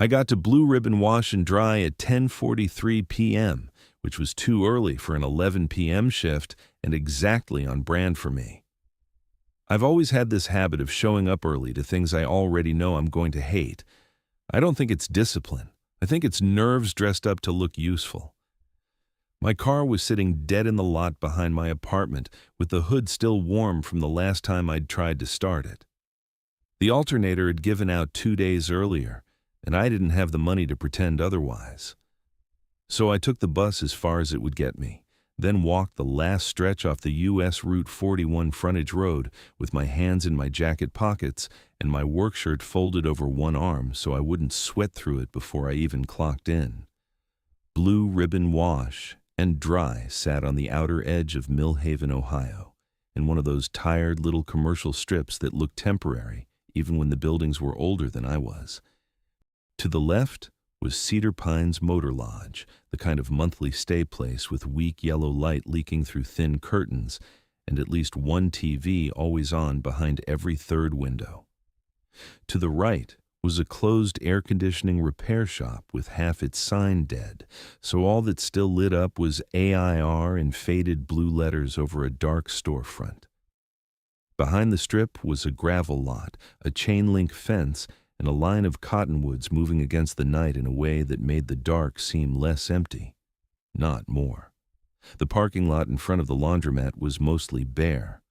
I got to Blue Ribbon Wash and Dry at 10:43 p.m., which was too early for an 11 p.m. shift and exactly on brand for me. I've always had this habit of showing up early to things I already know I'm going to hate. I don't think it's discipline. I think it's nerves dressed up to look useful. My car was sitting dead in the lot behind my apartment, with the hood still warm from the last time I'd tried to start it. The alternator had given out 2 days earlier, and I didn't have the money to pretend otherwise. So I took the bus as far as it would get me, then walked the last stretch off the U.S. Route 41 frontage road with my hands in my jacket pockets and my work shirt folded over one arm so I wouldn't sweat through it before I even clocked in. Blue Ribbon Wash and Dry sat on the outer edge of Millhaven, Ohio, in one of those tired little commercial strips that looked temporary, even when the buildings were older than I was. To the left was Cedar Pines Motor Lodge, the kind of monthly stay place with weak yellow light leaking through thin curtains and at least one TV always on behind every third window. To the right was a closed air conditioning repair shop with half its sign dead, so all that still lit up was AIR in faded blue letters over a dark storefront. Behind the strip was a gravel lot, a chain-link fence, and a line of cottonwoods moving against the night in a way that made the dark seem less empty, not more. The parking lot in front of the laundromat was mostly bare.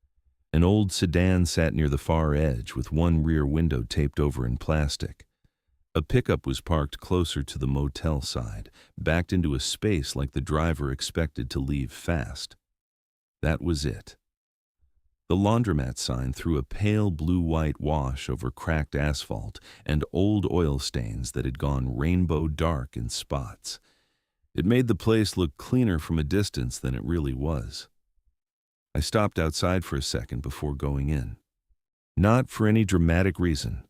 An old sedan sat near the far edge with one rear window taped over in plastic. A pickup was parked closer to the motel side, backed into a space like the driver expected to leave fast. That was it. The laundromat sign threw a pale blue-white wash over cracked asphalt and old oil stains that had gone rainbow dark in spots. It made the place look cleaner from a distance than it really was. I stopped outside for a second before going in. Not for any dramatic reason.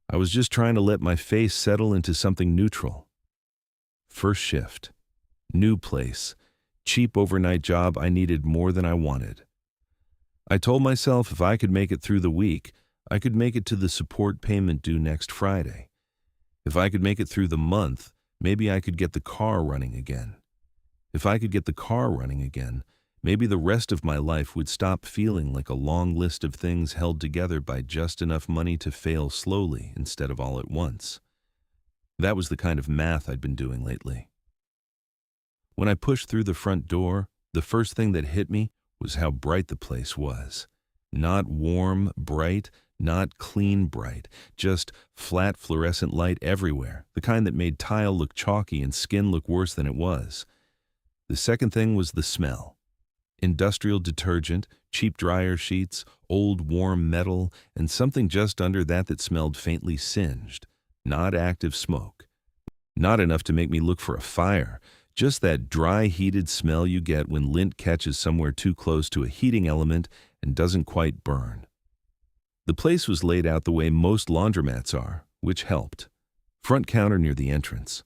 I was just trying to let my face settle into something neutral. First shift. New place. Cheap overnight job I needed more than I wanted. I told myself if I could make it through the week, I could make it to the support payment due next Friday. If I could make it through the month, maybe I could get the car running again. If I could get the car running again, maybe the rest of my life would stop feeling like a long list of things held together by just enough money to fail slowly instead of all at once. That was the kind of math I'd been doing lately. When I pushed through the front door, the first thing that hit me was how bright the place was. Not warm, bright, not clean bright, just flat fluorescent light everywhere, the kind that made tile look chalky and skin look worse than it was. The second thing was the smell. Industrial detergent, cheap dryer sheets, old warm metal, and something just under that smelled faintly singed. Not active smoke. Not enough to make me look for a fire. Just that dry, heated smell you get when lint catches somewhere too close to a heating element and doesn't quite burn. The place was laid out the way most laundromats are, which helped. Front counter near the entrance.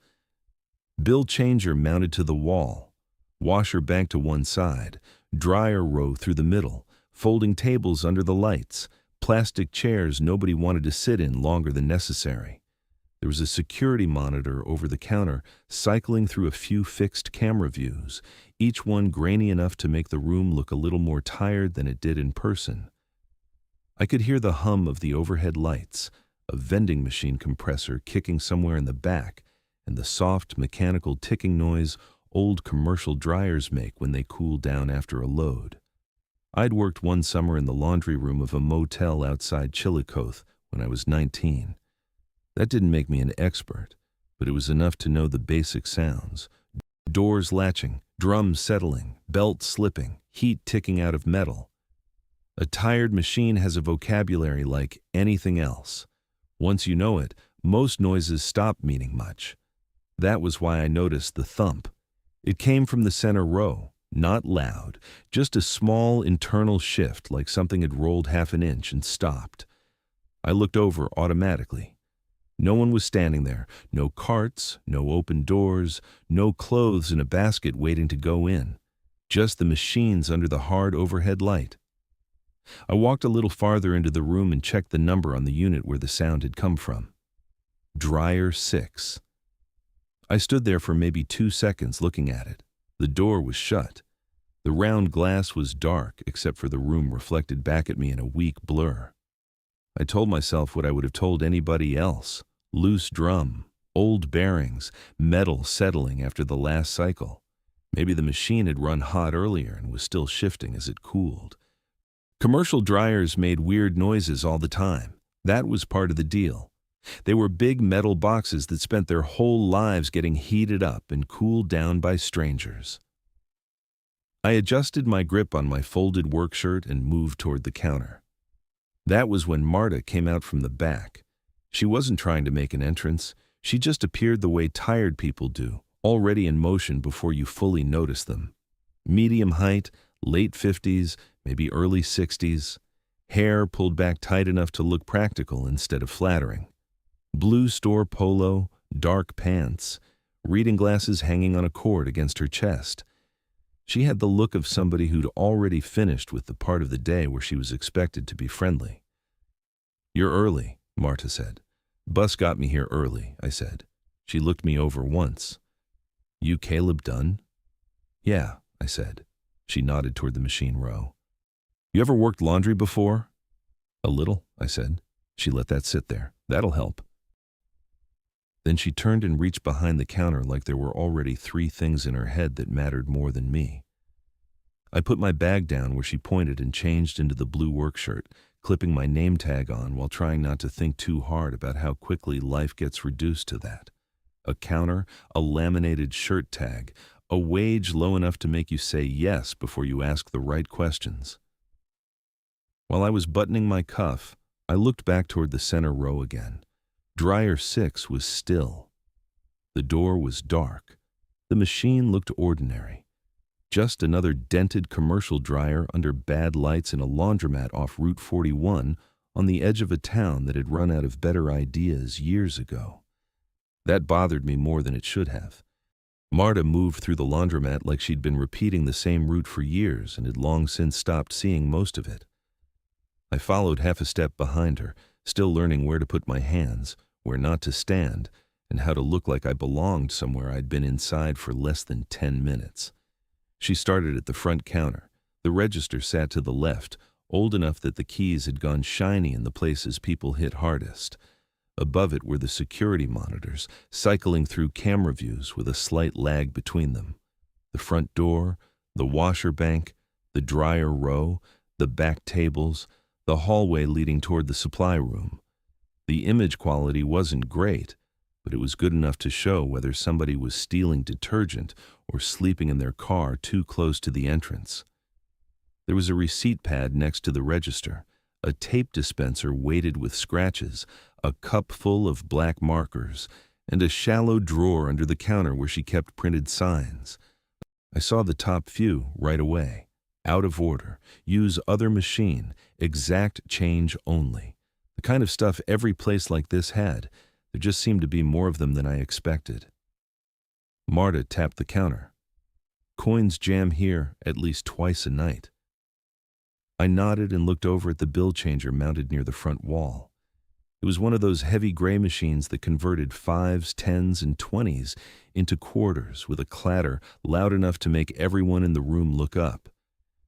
Bill changer mounted to the wall. Washer banked to one side. Dryer row through the middle. Folding tables under the lights. Plastic chairs nobody wanted to sit in longer than necessary. There was a security monitor over the counter, cycling through a few fixed camera views, each one grainy enough to make the room look a little more tired than it did in person. I could hear the hum of the overhead lights, a vending machine compressor kicking somewhere in the back, and the soft mechanical ticking noise old commercial dryers make when they cool down after a load. I'd worked one summer in the laundry room of a motel outside Chillicothe when I was 19. That didn't make me an expert, but it was enough to know the basic sounds. Doors latching, drums settling, belt slipping, heat ticking out of metal. A tired machine has a vocabulary like anything else. Once you know it, most noises stop meaning much. That was why I noticed the thump. It came from the center row, not loud, just a small internal shift like something had rolled half an inch and stopped. I looked over automatically. No one was standing there, no carts, no open doors, no clothes in a basket waiting to go in, just the machines under the hard overhead light. I walked a little farther into the room and checked the number on the unit where the sound had come from. Dryer 6. I stood there for maybe 2 seconds looking at it. The door was shut. The round glass was dark except for the room reflected back at me in a weak blur. I told myself what I would have told anybody else. Loose drum, old bearings, metal settling after the last cycle. Maybe the machine had run hot earlier and was still shifting as it cooled. Commercial dryers made weird noises all the time. That was part of the deal. They were big metal boxes that spent their whole lives getting heated up and cooled down by strangers. I adjusted my grip on my folded work shirt and moved toward the counter. That was when Marta came out from the back. She wasn't trying to make an entrance. She just appeared the way tired people do, already in motion before you fully notice them. Medium height, late 50s, maybe early 60s. Hair pulled back tight enough to look practical instead of flattering. Blue store polo, dark pants, reading glasses hanging on a cord against her chest. She had the look of somebody who'd already finished with the part of the day where she was expected to be friendly. "You're early," Marta said. "Bus got me here early," I said. She looked me over once. "You Caleb Dunn?" "Yeah," I said. She nodded toward the machine row. "You ever worked laundry before?" "A little," I said. She let that sit there. "That'll help." Then she turned and reached behind the counter like there were already 3 things in her head that mattered more than me. I put my bag down where she pointed and changed into the blue work shirt, clipping my name tag on while trying not to think too hard about how quickly life gets reduced to that. A counter, a laminated shirt tag, a wage low enough to make you say yes before you ask the right questions. While I was buttoning my cuff, I looked back toward the center row again. Dryer 6 was still. The door was dark. The machine looked ordinary. Just another dented commercial dryer under bad lights in a laundromat off Route 41 on the edge of a town that had run out of better ideas years ago. That bothered me more than it should have. Marta moved through the laundromat like she'd been repeating the same route for years and had long since stopped seeing most of it. I followed half a step behind her, still learning where to put my hands, where not to stand, and how to look like I belonged somewhere I'd been inside for less than 10 minutes. She started at the front counter. The register sat to the left, old enough that the keys had gone shiny in the places people hit hardest. Above it were the security monitors, cycling through camera views with a slight lag between them. The front door, the washer bank, the dryer row, the back tables, the hallway leading toward the supply room. The image quality wasn't great, but it was good enough to show whether somebody was stealing detergent or sleeping in their car too close to the entrance. There was a receipt pad next to the register, a tape dispenser weighted with scratches, a cup full of black markers, and a shallow drawer under the counter where she kept printed signs. I saw the top few right away. Out of order, use other machine, exact change only. The kind of stuff every place like this had. There just seemed to be more of them than I expected. Marta tapped the counter. "Coins jam here at least twice a night." I nodded and looked over at the bill changer mounted near the front wall. It was one of those heavy gray machines that converted 5s, 10s, and 20s into quarters with a clatter loud enough to make everyone in the room look up.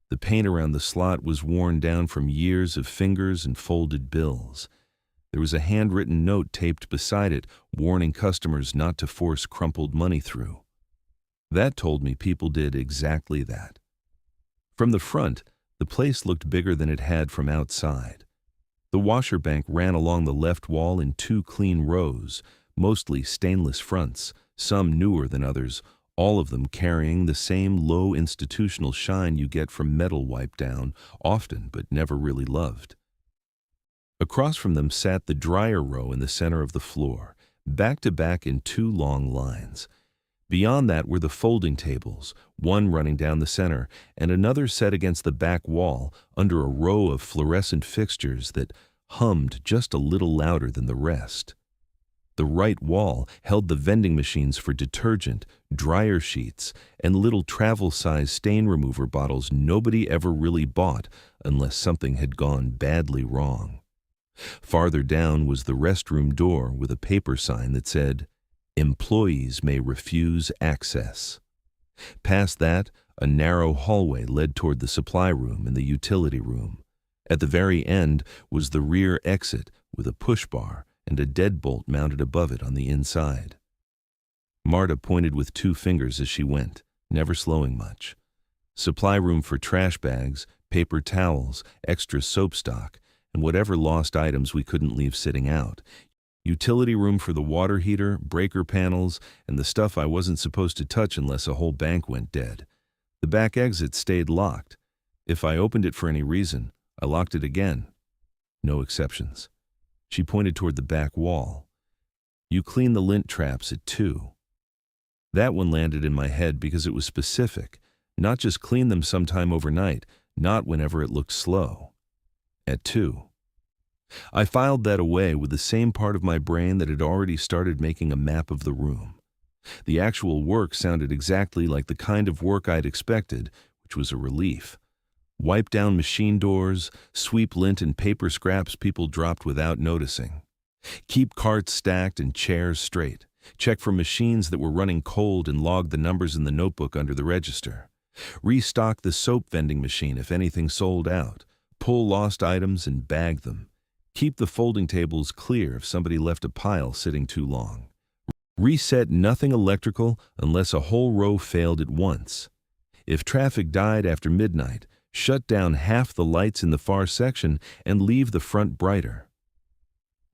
The paint around the slot was worn down from years of fingers and folded bills. There was a handwritten note taped beside it, warning customers not to force crumpled money through. That told me people did exactly that. From the front, the place looked bigger than it had from outside. The washer bank ran along the left wall in 2 clean rows, mostly stainless fronts, some newer than others, all of them carrying the same low institutional shine you get from metal wipe down, often but never really loved. Across from them sat the dryer row in the center of the floor, back to back in 2 long lines. Beyond that were the folding tables, one running down the center, and another set against the back wall under a row of fluorescent fixtures that hummed just a little louder than the rest. The right wall held the vending machines for detergent, dryer sheets, and little travel-size stain remover bottles nobody ever really bought unless something had gone badly wrong. Farther down was the restroom door with a paper sign that said, "Employees may refuse access." Past that, a narrow hallway led toward the supply room and the utility room. At the very end was the rear exit with a push bar and a deadbolt mounted above it on the inside. Marta pointed with 2 fingers as she went, never slowing much. Supply room for trash bags, paper towels, extra soap stock, and whatever lost items we couldn't leave sitting out. Utility room for the water heater, breaker panels, and the stuff I wasn't supposed to touch unless a whole bank went dead. The back exit stayed locked. If I opened it for any reason, I locked it again. No exceptions. She pointed toward the back wall. "You clean the lint traps at 2. That one landed in my head because it was specific. Not just clean them sometime overnight, not whenever it looked slow. At 2. I filed that away with the same part of my brain that had already started making a map of the room. The actual work sounded exactly like the kind of work I'd expected, which was a relief. Wipe down machine doors, sweep lint and paper scraps people dropped without noticing. Keep carts stacked and chairs straight. Check for machines that were running cold and log the numbers in the notebook under the register. Restock the soap vending machine if anything sold out. Pull lost items and bag them. Keep the folding tables clear if somebody left a pile sitting too long. Reset nothing electrical unless a whole row failed at once. If traffic died after midnight, shut down half the lights in the far section and leave the front brighter.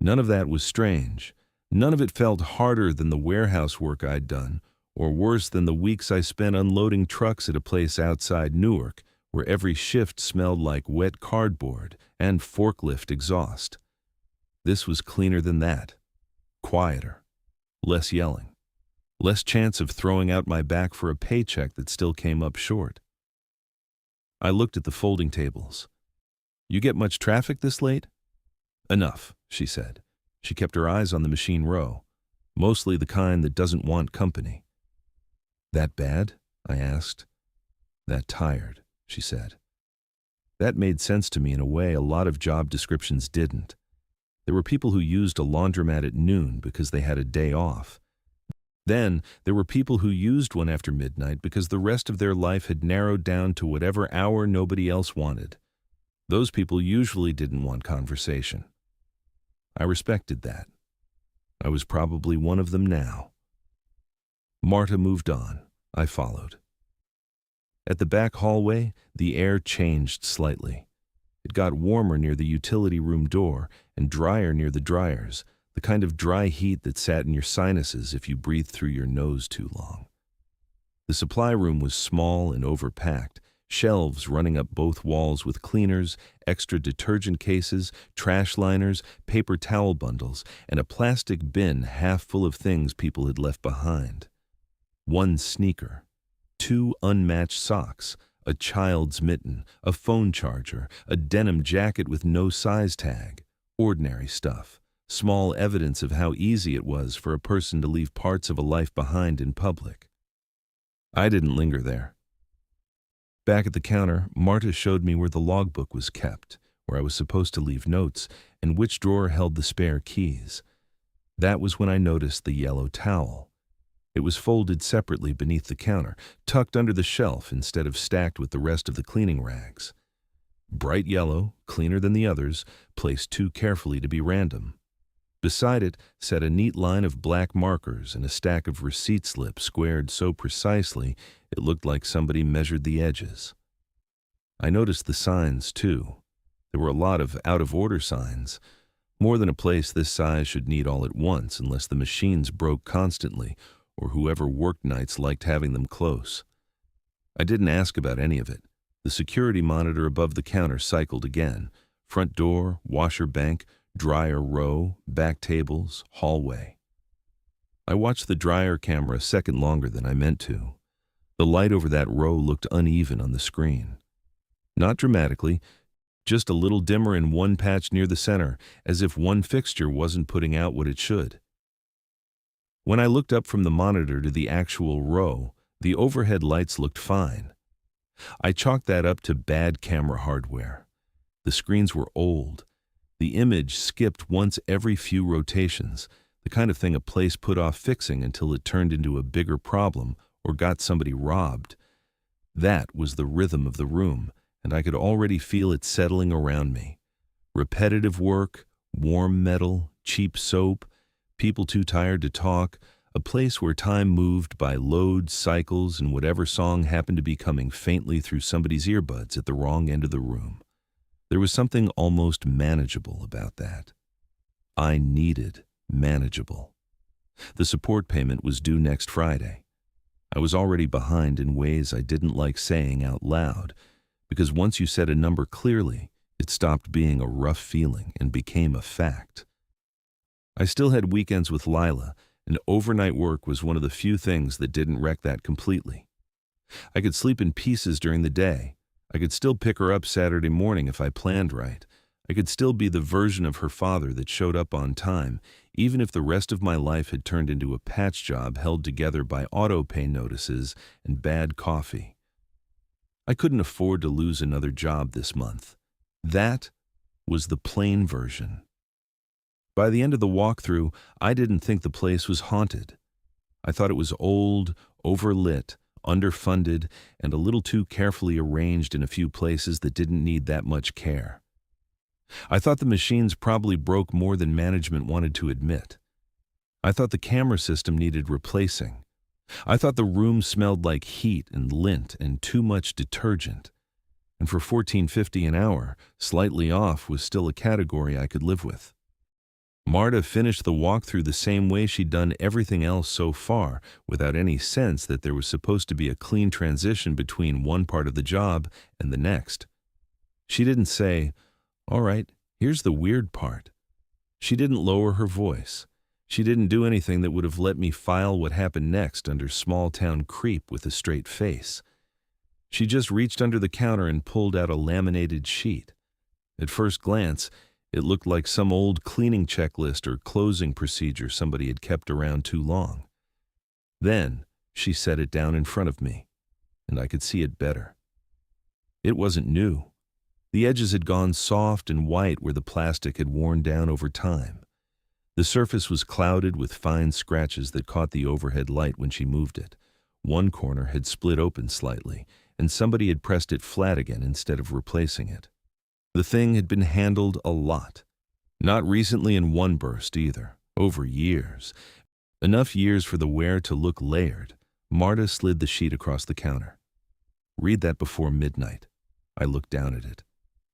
None of that was strange. None of it felt harder than the warehouse work I'd done, or worse than the weeks I spent unloading trucks at a place outside Newark, where every shift smelled like wet cardboard and forklift exhaust. This was cleaner than that. Quieter. Less yelling. Less chance of throwing out my back for a paycheck that still came up short. I looked at the folding tables. "You get much traffic this late?" "Enough," she said. She kept her eyes on the machine row, mostly the kind that doesn't want company. "That bad?" I asked. "That tired," she said. That made sense to me in a way a lot of job descriptions didn't. There were people who used a laundromat at noon because they had a day off. Then there were people who used one after midnight because the rest of their life had narrowed down to whatever hour nobody else wanted. Those people usually didn't want conversation. I respected that. I was probably one of them now. Marta moved on. I followed. At the back hallway, the air changed slightly. It got warmer near the utility room door and drier near the dryers, the kind of dry heat that sat in your sinuses if you breathed through your nose too long. The supply room was small and overpacked, shelves running up both walls with cleaners, extra detergent cases, trash liners, paper towel bundles, and a plastic bin half full of things people had left behind. 1 sneaker, 2 unmatched socks, a child's mitten, a phone charger, a denim jacket with no size tag. Ordinary stuff. Small evidence of how easy it was for a person to leave parts of a life behind in public. I didn't linger there. Back at the counter, Marta showed me where the logbook was kept, where I was supposed to leave notes, and which drawer held the spare keys. That was when I noticed the yellow towel. It was folded separately beneath the counter, tucked under the shelf instead of stacked with the rest of the cleaning rags. Bright yellow, cleaner than the others, placed too carefully to be random. Beside it sat a neat line of black markers and a stack of receipt slips squared so precisely it looked like somebody measured the edges. I noticed the signs, too. There were a lot of out-of-order signs. More than a place this size should need all at once unless the machines broke constantly or whoever worked nights liked having them close. I didn't ask about any of it. The security monitor above the counter cycled again. Front door, washer bank, dryer row, back tables, hallway. I watched the dryer camera a second longer than I meant to. The light over that row looked uneven on the screen. Not dramatically, just a little dimmer in one patch near the center, as if one fixture wasn't putting out what it should. When I looked up from the monitor to the actual row, the overhead lights looked fine. I chalked that up to bad camera hardware. The screens were old. The image skipped once every few rotations, the kind of thing a place put off fixing until it turned into a bigger problem or got somebody robbed. That was the rhythm of the room, and I could already feel it settling around me. Repetitive work, warm metal, cheap soap, people too tired to talk, a place where time moved by loads, cycles, and whatever song happened to be coming faintly through somebody's earbuds at the wrong end of the room. There was something almost manageable about that. I needed manageable. The support payment was due next Friday. I was already behind in ways I didn't like saying out loud, because once you said a number clearly, it stopped being a rough feeling and became a fact. I still had weekends with Lila, and overnight work was one of the few things that didn't wreck that completely. I could sleep in pieces during the day. I could still pick her up Saturday morning if I planned right. I could still be the version of her father that showed up on time, even if the rest of my life had turned into a patch job held together by auto-pay notices and bad coffee. I couldn't afford to lose another job this month. That was the plain version. By the end of the walkthrough, I didn't think the place was haunted. I thought it was old, overlit, underfunded, and a little too carefully arranged in a few places that didn't need that much care. I thought the machines probably broke more than management wanted to admit. I thought the camera system needed replacing. I thought the room smelled like heat and lint and too much detergent. And for $14.50 an hour, slightly off was still a category I could live with. Marta finished the walkthrough the same way she'd done everything else so far, without any sense that there was supposed to be a clean transition between one part of the job and the next. She didn't say, "All right, here's the weird part." She didn't lower her voice. She didn't do anything that would have let me file what happened next under small-town creep with a straight face. She just reached under the counter and pulled out a laminated sheet. At first glance, it looked like some old cleaning checklist or closing procedure somebody had kept around too long. Then she set it down in front of me, and I could see it better. It wasn't new. The edges had gone soft and white where the plastic had worn down over time. The surface was clouded with fine scratches that caught the overhead light when she moved it. One corner had split open slightly, and somebody had pressed it flat again instead of replacing it. The thing had been handled a lot. Not recently in one burst either, over years. Enough years for the wear to look layered. Marta slid the sheet across the counter. "Read that before midnight." I looked down at it.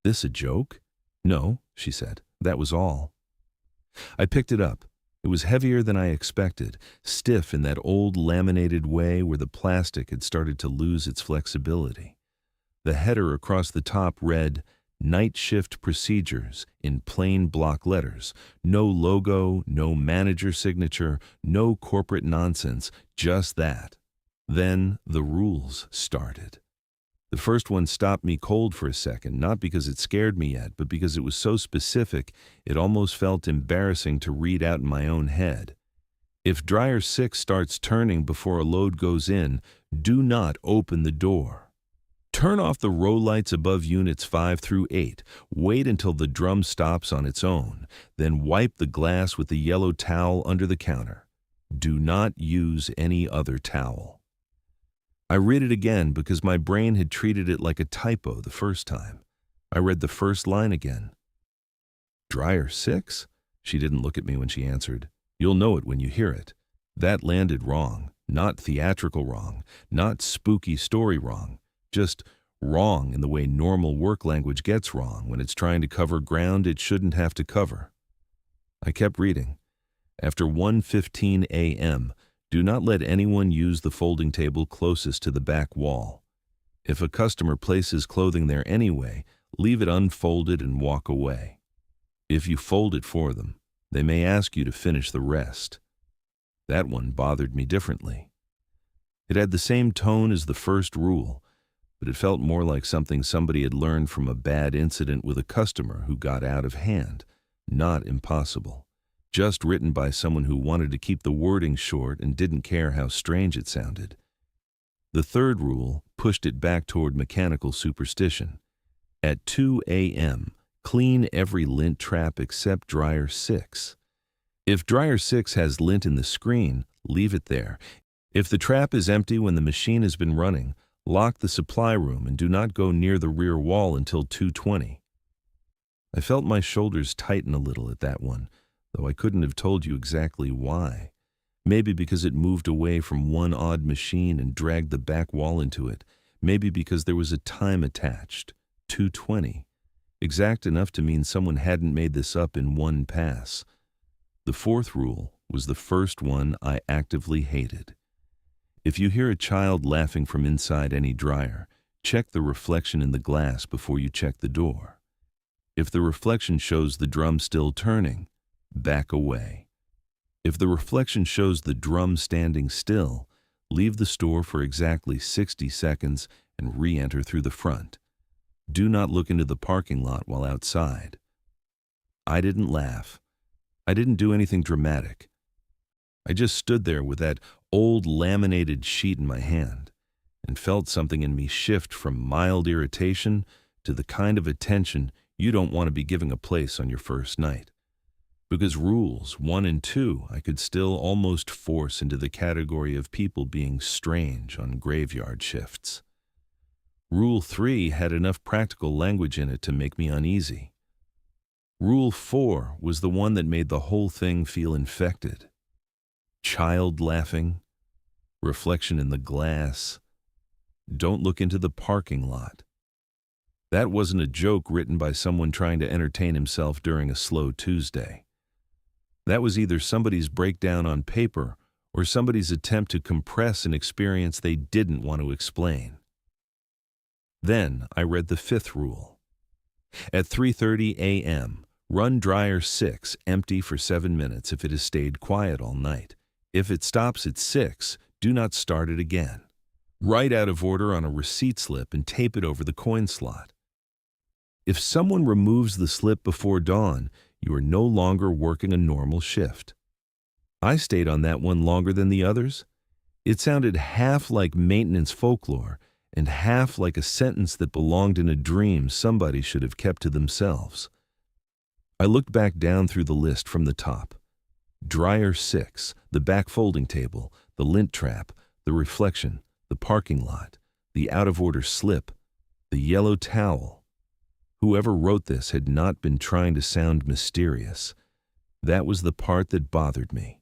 "This a joke?" "No," she said. "That was all." I picked it up. It was heavier than I expected, stiff in that old laminated way where the plastic had started to lose its flexibility. The header across the top read, "Night Shift Procedures," in plain block letters. No logo, no manager signature, no corporate nonsense, just that. Then the rules started. The first one stopped me cold for a second, not because it scared me yet, but because it was so specific it almost felt embarrassing to read out in my own head. If dryer 6 starts turning before a load goes in, do not open the door. Turn off the row lights above units 5 through 8. Wait until the drum stops on its own. Then wipe the glass with the yellow towel under the counter. Do not use any other towel. I read it again because my brain had treated it like a typo the first time. I read the first line again. "Dryer 6? She didn't look at me when she answered. "You'll know it when you hear it. That landed wrong. Not theatrical wrong. Not spooky story wrong. Just wrong in the way normal work language gets wrong when it's trying to cover ground it shouldn't have to cover." I kept reading. After 1:15 a.m., do not let anyone use the folding table closest to the back wall. If a customer places clothing there anyway, leave it unfolded and walk away. If you fold it for them, they may ask you to finish the rest. That one bothered me differently. It had the same tone as the first rule, but it felt more like something somebody had learned from a bad incident with a customer who got out of hand. Not impossible. Just written by someone who wanted to keep the wording short and didn't care how strange it sounded. The third rule pushed it back toward mechanical superstition. At 2 a.m., Clean every lint trap except dryer 6. If dryer 6 has lint in the screen, leave it there. If the trap is empty when the machine has been running, lock the supply room and do not go near the rear wall until 2:20. I felt my shoulders tighten a little at that one, though I couldn't have told you exactly why. Maybe because it moved away from one odd machine and dragged the back wall into it. Maybe because there was a time attached, 2:20. Exact enough to mean someone hadn't made this up in one pass. The fourth rule was the first one I actively hated. If you hear a child laughing from inside any dryer, check the reflection in the glass before you check the door. If the reflection shows the drum still turning, back away. If the reflection shows the drum standing still, leave the store for exactly 60 seconds and re-enter through the front. Do not look into the parking lot while outside. I didn't laugh. I didn't do anything dramatic. I just stood there with that old laminated sheet in my hand and felt something in me shift from mild irritation to the kind of attention you don't want to be giving a place on your first night. Because rules 1 and 2 I could still almost force into the category of people being strange on graveyard shifts. Rule 3 had enough practical language in it to make me uneasy. Rule 4 was the one that made the whole thing feel infected. Child laughing, reflection in the glass, don't look into the parking lot. That wasn't a joke written by someone trying to entertain himself during a slow Tuesday. That was either somebody's breakdown on paper or somebody's attempt to compress an experience they didn't want to explain. Then I read the 5th rule. At 3:30 a.m., run dryer 6 empty for 7 minutes if it has stayed quiet all night. If it stops at 6, do not start it again. Write out of order on a receipt slip and tape it over the coin slot. If someone removes the slip before dawn, you are no longer working a normal shift. I stayed on that one longer than the others. It sounded half like maintenance folklore and half like a sentence that belonged in a dream somebody should have kept to themselves. I looked back down through the list from the top. Dryer 6, the back folding table, the lint trap, the reflection, the parking lot, the out-of-order slip, the yellow towel. Whoever wrote this had not been trying to sound mysterious. That was the part that bothered me.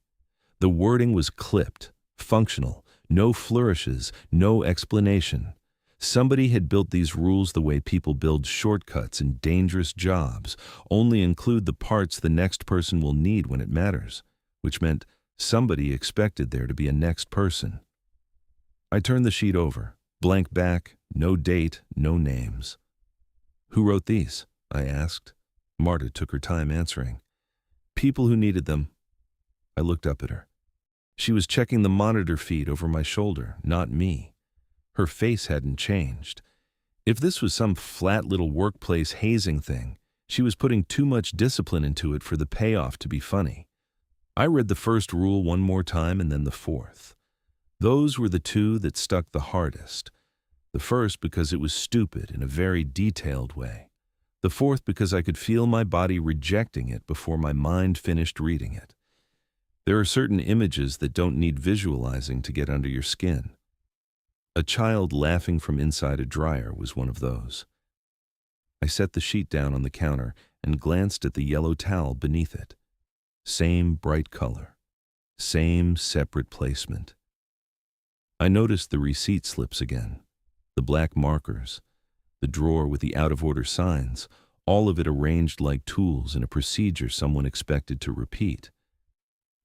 The wording was clipped, functional, no flourishes, no explanation. Somebody had built these rules the way people build shortcuts in dangerous jobs, only include the parts the next person will need when it matters, which meant somebody expected there to be a next person. I turned the sheet over, blank back, no date, no names. Who wrote these? I asked. Marta took her time answering. People who needed them. I looked up at her. She was checking the monitor feed over my shoulder, not me. Her face hadn't changed. If this was some flat little workplace hazing thing, she was putting too much discipline into it for the payoff to be funny. I read the first rule one more time and then the 4th. Those were the 2 that stuck the hardest. The first because it was stupid in a very detailed way. The 4th because I could feel my body rejecting it before my mind finished reading it. There are certain images that don't need visualizing to get under your skin. A child laughing from inside a dryer was one of those. I set the sheet down on the counter and glanced at the yellow towel beneath it. Same bright color. Same separate placement. I noticed the receipt slips again. The black markers, the drawer with the out-of-order signs, all of it arranged like tools in a procedure someone expected to repeat.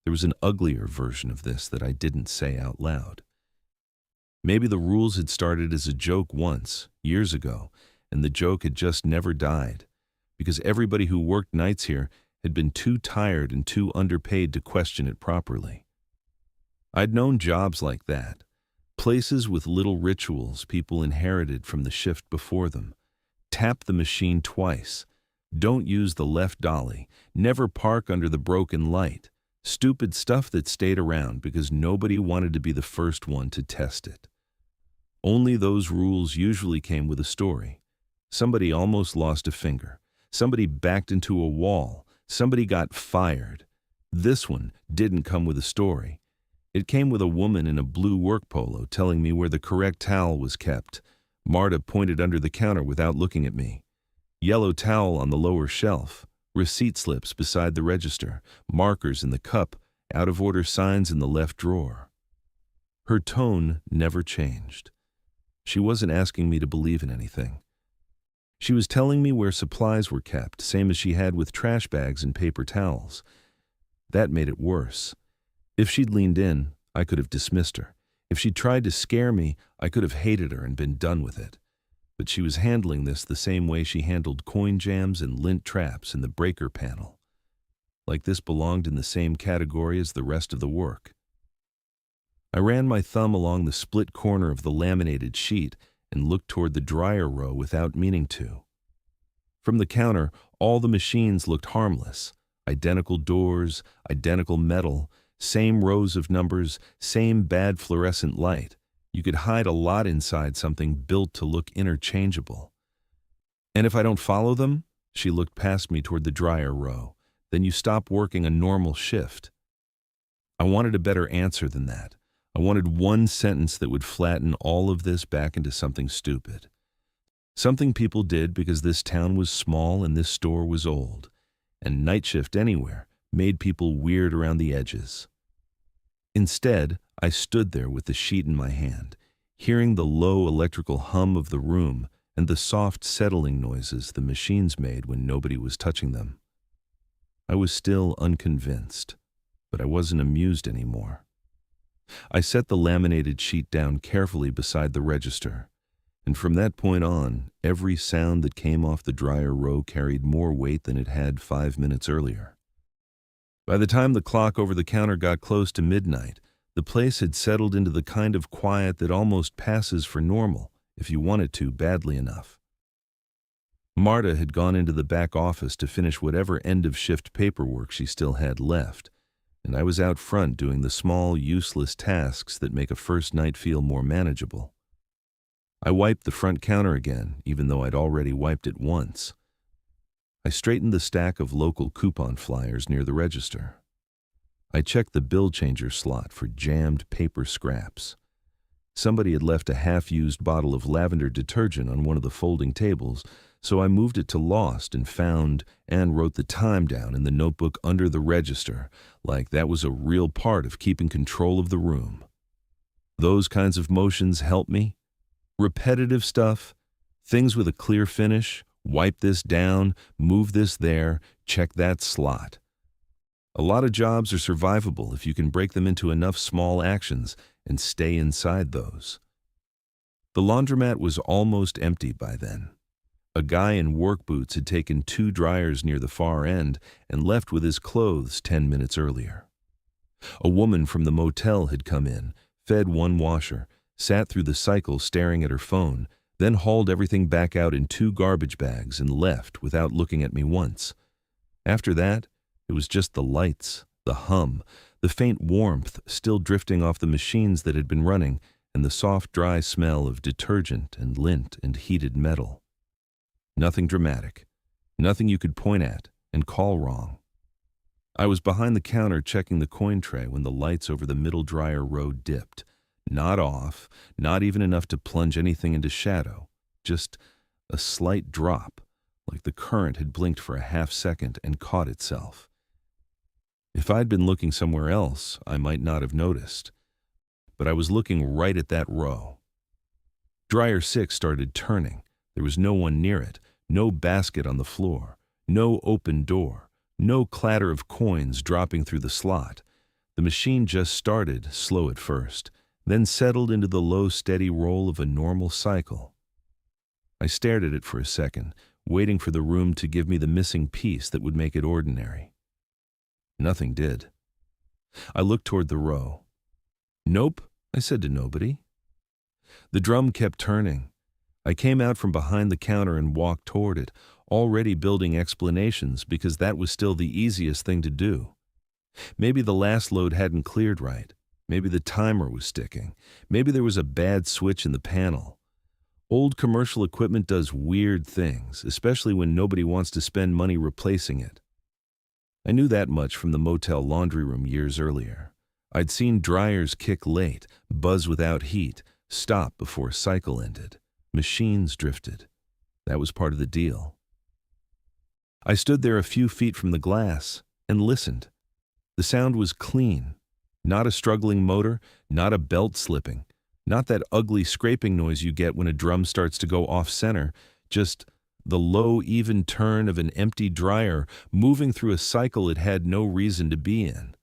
There was an uglier version of this that I didn't say out loud. Maybe the rules had started as a joke once, years ago, and the joke had just never died, because everybody who worked nights here had been too tired and too underpaid to question it properly. I'd known jobs like that. Places with little rituals people inherited from the shift before them. Tap the machine twice. Don't use the left dolly. Never park under the broken light. Stupid stuff that stayed around because nobody wanted to be the first one to test it. Only those rules usually came with a story. Somebody almost lost a finger. Somebody backed into a wall. Somebody got fired. This one didn't come with a story. It came with a woman in a blue work polo telling me where the correct towel was kept. Marta pointed under the counter without looking at me. Yellow towel on the lower shelf. Receipt slips beside the register. Markers in the cup. Out-of-order signs in the left drawer. Her tone never changed. She wasn't asking me to believe in anything. She was telling me where supplies were kept, same as she had with trash bags and paper towels. That made it worse. If she'd leaned in, I could have dismissed her. If she'd tried to scare me, I could have hated her and been done with it. But she was handling this the same way she handled coin jams and lint traps in the breaker panel. Like this belonged in the same category as the rest of the work. I ran my thumb along the split corner of the laminated sheet and looked toward the dryer row without meaning to. From the counter, all the machines looked harmless. Identical doors, identical metal, same rows of numbers, same bad fluorescent light. You could hide a lot inside something built to look interchangeable. And if I don't follow them, she looked past me toward the dryer row, then you stop working a normal shift. I wanted a better answer than that. I wanted one sentence that would flatten all of this back into something stupid. Something people did because this town was small and this store was old. And night shift anywhere made people weird around the edges. Instead, I stood there with the sheet in my hand, hearing the low electrical hum of the room and the soft settling noises the machines made when nobody was touching them. I was still unconvinced, but I wasn't amused anymore. I set the laminated sheet down carefully beside the register, and from that point on, every sound that came off the dryer row carried more weight than it had 5 minutes earlier. By the time the clock over the counter got close to midnight, the place had settled into the kind of quiet that almost passes for normal if you want it to badly enough. Marta had gone into the back office to finish whatever end-of-shift paperwork she still had left, and I was out front doing the small, useless tasks that make a first night feel more manageable. I wiped the front counter again, even though I'd already wiped it once. I straightened the stack of local coupon flyers near the register. I checked the bill changer slot for jammed paper scraps. Somebody had left a half-used bottle of lavender detergent on one of the folding tables, so I moved it to Lost and found and wrote the time down in the notebook under the register, like that was a real part of keeping control of the room. Those kinds of motions help me. Repetitive stuff, things with a clear finish, wipe this down, move this there, check that slot. A lot of jobs are survivable if you can break them into enough small actions and stay inside those. The laundromat was almost empty by then. A guy in work boots had taken 2 dryers near the far end and left with his clothes 10 minutes earlier. A woman from the motel had come in, fed 1 washer, sat through the cycle staring at her phone, then hauled everything back out in 2 garbage bags and left without looking at me once. After that, it was just the lights, the hum, the faint warmth still drifting off the machines that had been running, and the soft, dry smell of detergent and lint and heated metal. Nothing dramatic, nothing you could point at and call wrong. I was behind the counter checking the coin tray when the lights over the middle dryer row dipped. Not off, not even enough to plunge anything into shadow, just a slight drop, like the current had blinked for a half second and caught itself. If I'd been looking somewhere else, I might not have noticed, but I was looking right at that row. Dryer 6 started turning. There was no one near it, no basket on the floor, no open door, no clatter of coins dropping through the slot. The machine just started, slow at first, then settled into the low, steady roll of a normal cycle. I stared at it for a second, waiting for the room to give me the missing piece that would make it ordinary. Nothing did. I looked toward the row. "Nope," I said to nobody. The drum kept turning. I came out from behind the counter and walked toward it, already building explanations because that was still the easiest thing to do. Maybe the last load hadn't cleared right. Maybe the timer was sticking. Maybe there was a bad switch in the panel. Old commercial equipment does weird things, especially when nobody wants to spend money replacing it. I knew that much from the motel laundry room years earlier. I'd seen dryers kick late, buzz without heat, stop before cycle ended. Machines drifted. That was part of the deal. I stood there a few feet from the glass and listened. The sound was clean. Not a struggling motor, not a belt slipping, not that ugly scraping noise you get when a drum starts to go off-center, just the low, even turn of an empty dryer moving through a cycle it had no reason to be in.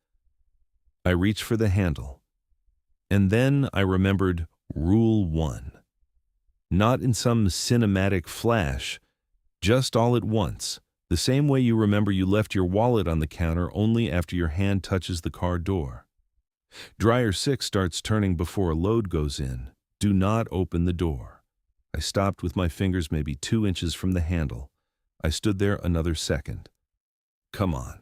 I reached for the handle. And then I remembered Rule 1. Not in some cinematic flash, just all at once, the same way you remember you left your wallet on the counter only after your hand touches the car door. Dryer 6 starts turning before a load goes in. Do not open the door. I stopped with my fingers maybe 2 inches from the handle. I stood there another second. Come on.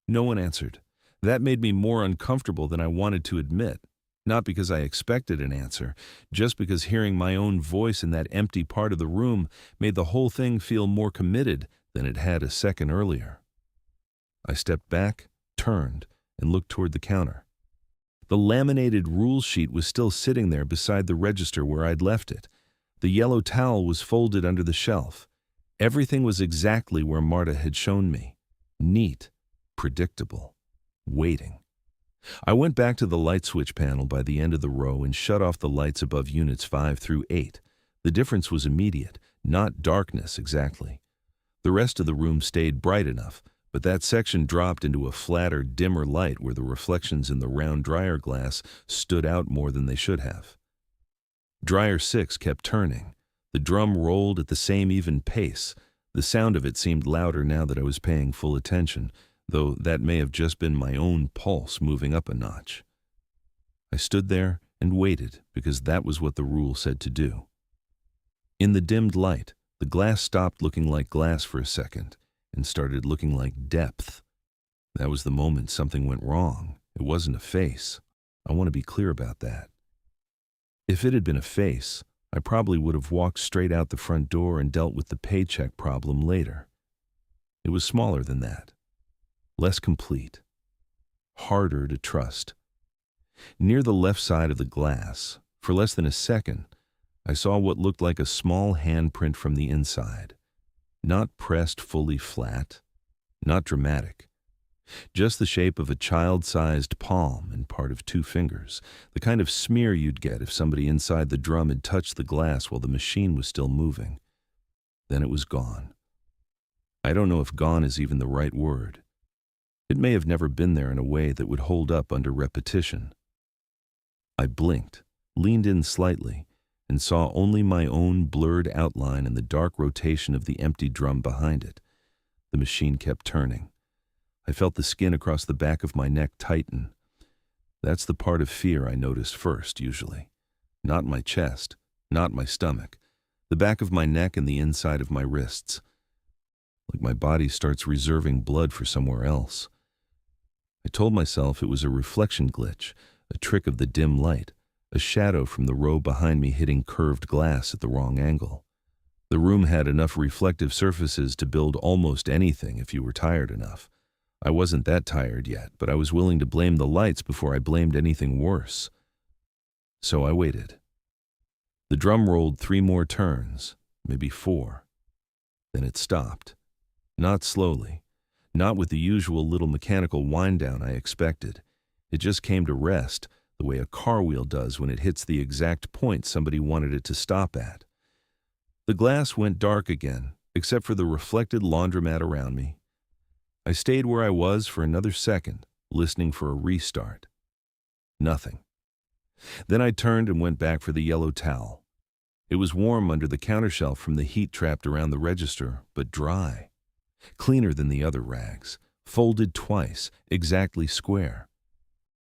No one answered. That made me more uncomfortable than I wanted to admit. Not because I expected an answer, just because hearing my own voice in that empty part of the room made the whole thing feel more committed than it had a second earlier. I stepped back, turned, and looked toward the counter. The laminated rule sheet was still sitting there beside the register where I'd left it. The yellow towel was folded under the shelf. Everything was exactly where Marta had shown me. Neat, predictable, waiting. I went back to the light switch panel by the end of the row and shut off the lights above units 5 through 8. The difference was immediate, not darkness exactly. The rest of the room stayed bright enough, but that section dropped into a flatter, dimmer light where the reflections in the round dryer glass stood out more than they should have. Dryer 6 kept turning. The drum rolled at the same even pace. The sound of it seemed louder now that I was paying full attention, though that may have just been my own pulse moving up a notch. I stood there and waited because that was what the rule said to do. In the dimmed light, the glass stopped looking like glass for a second and started looking like depth. That was the moment something went wrong. It wasn't a face. I want to be clear about that. If it had been a face, I probably would have walked straight out the front door and dealt with the paycheck problem later. It was smaller than that. Less complete. Harder to trust. Near the left side of the glass, for less than a second, I saw what looked like a small handprint from the inside. Not pressed fully flat, not dramatic. Just the shape of a child-sized palm and part of 2 fingers, the kind of smear you'd get if somebody inside the drum had touched the glass while the machine was still moving. Then it was gone. I don't know if gone is even the right word. It may have never been there in a way that would hold up under repetition. I blinked, leaned in slightly, and saw only my own blurred outline and the dark rotation of the empty drum behind it. The machine kept turning. I felt the skin across the back of my neck tighten. That's the part of fear I notice first, usually. Not my chest, not my stomach, the back of my neck and the inside of my wrists. Like my body starts reserving blood for somewhere else. I told myself it was a reflection glitch, a trick of the dim light, a shadow from the row behind me hitting curved glass at the wrong angle. The room had enough reflective surfaces to build almost anything if you were tired enough. I wasn't that tired yet, but I was willing to blame the lights before I blamed anything worse. So I waited. The drum rolled 3 more turns, maybe 4. Then it stopped. Not slowly, not with the usual little mechanical wind-down I expected. It just came to rest, the way a car wheel does when it hits the exact point somebody wanted it to stop at. The glass went dark again, except for the reflected laundromat around me. I stayed where I was for another second, listening for a restart. Nothing. Then I turned and went back for the yellow towel. It was warm under the counter shelf from the heat trapped around the register, but dry. Cleaner than the other rags, folded twice, exactly square.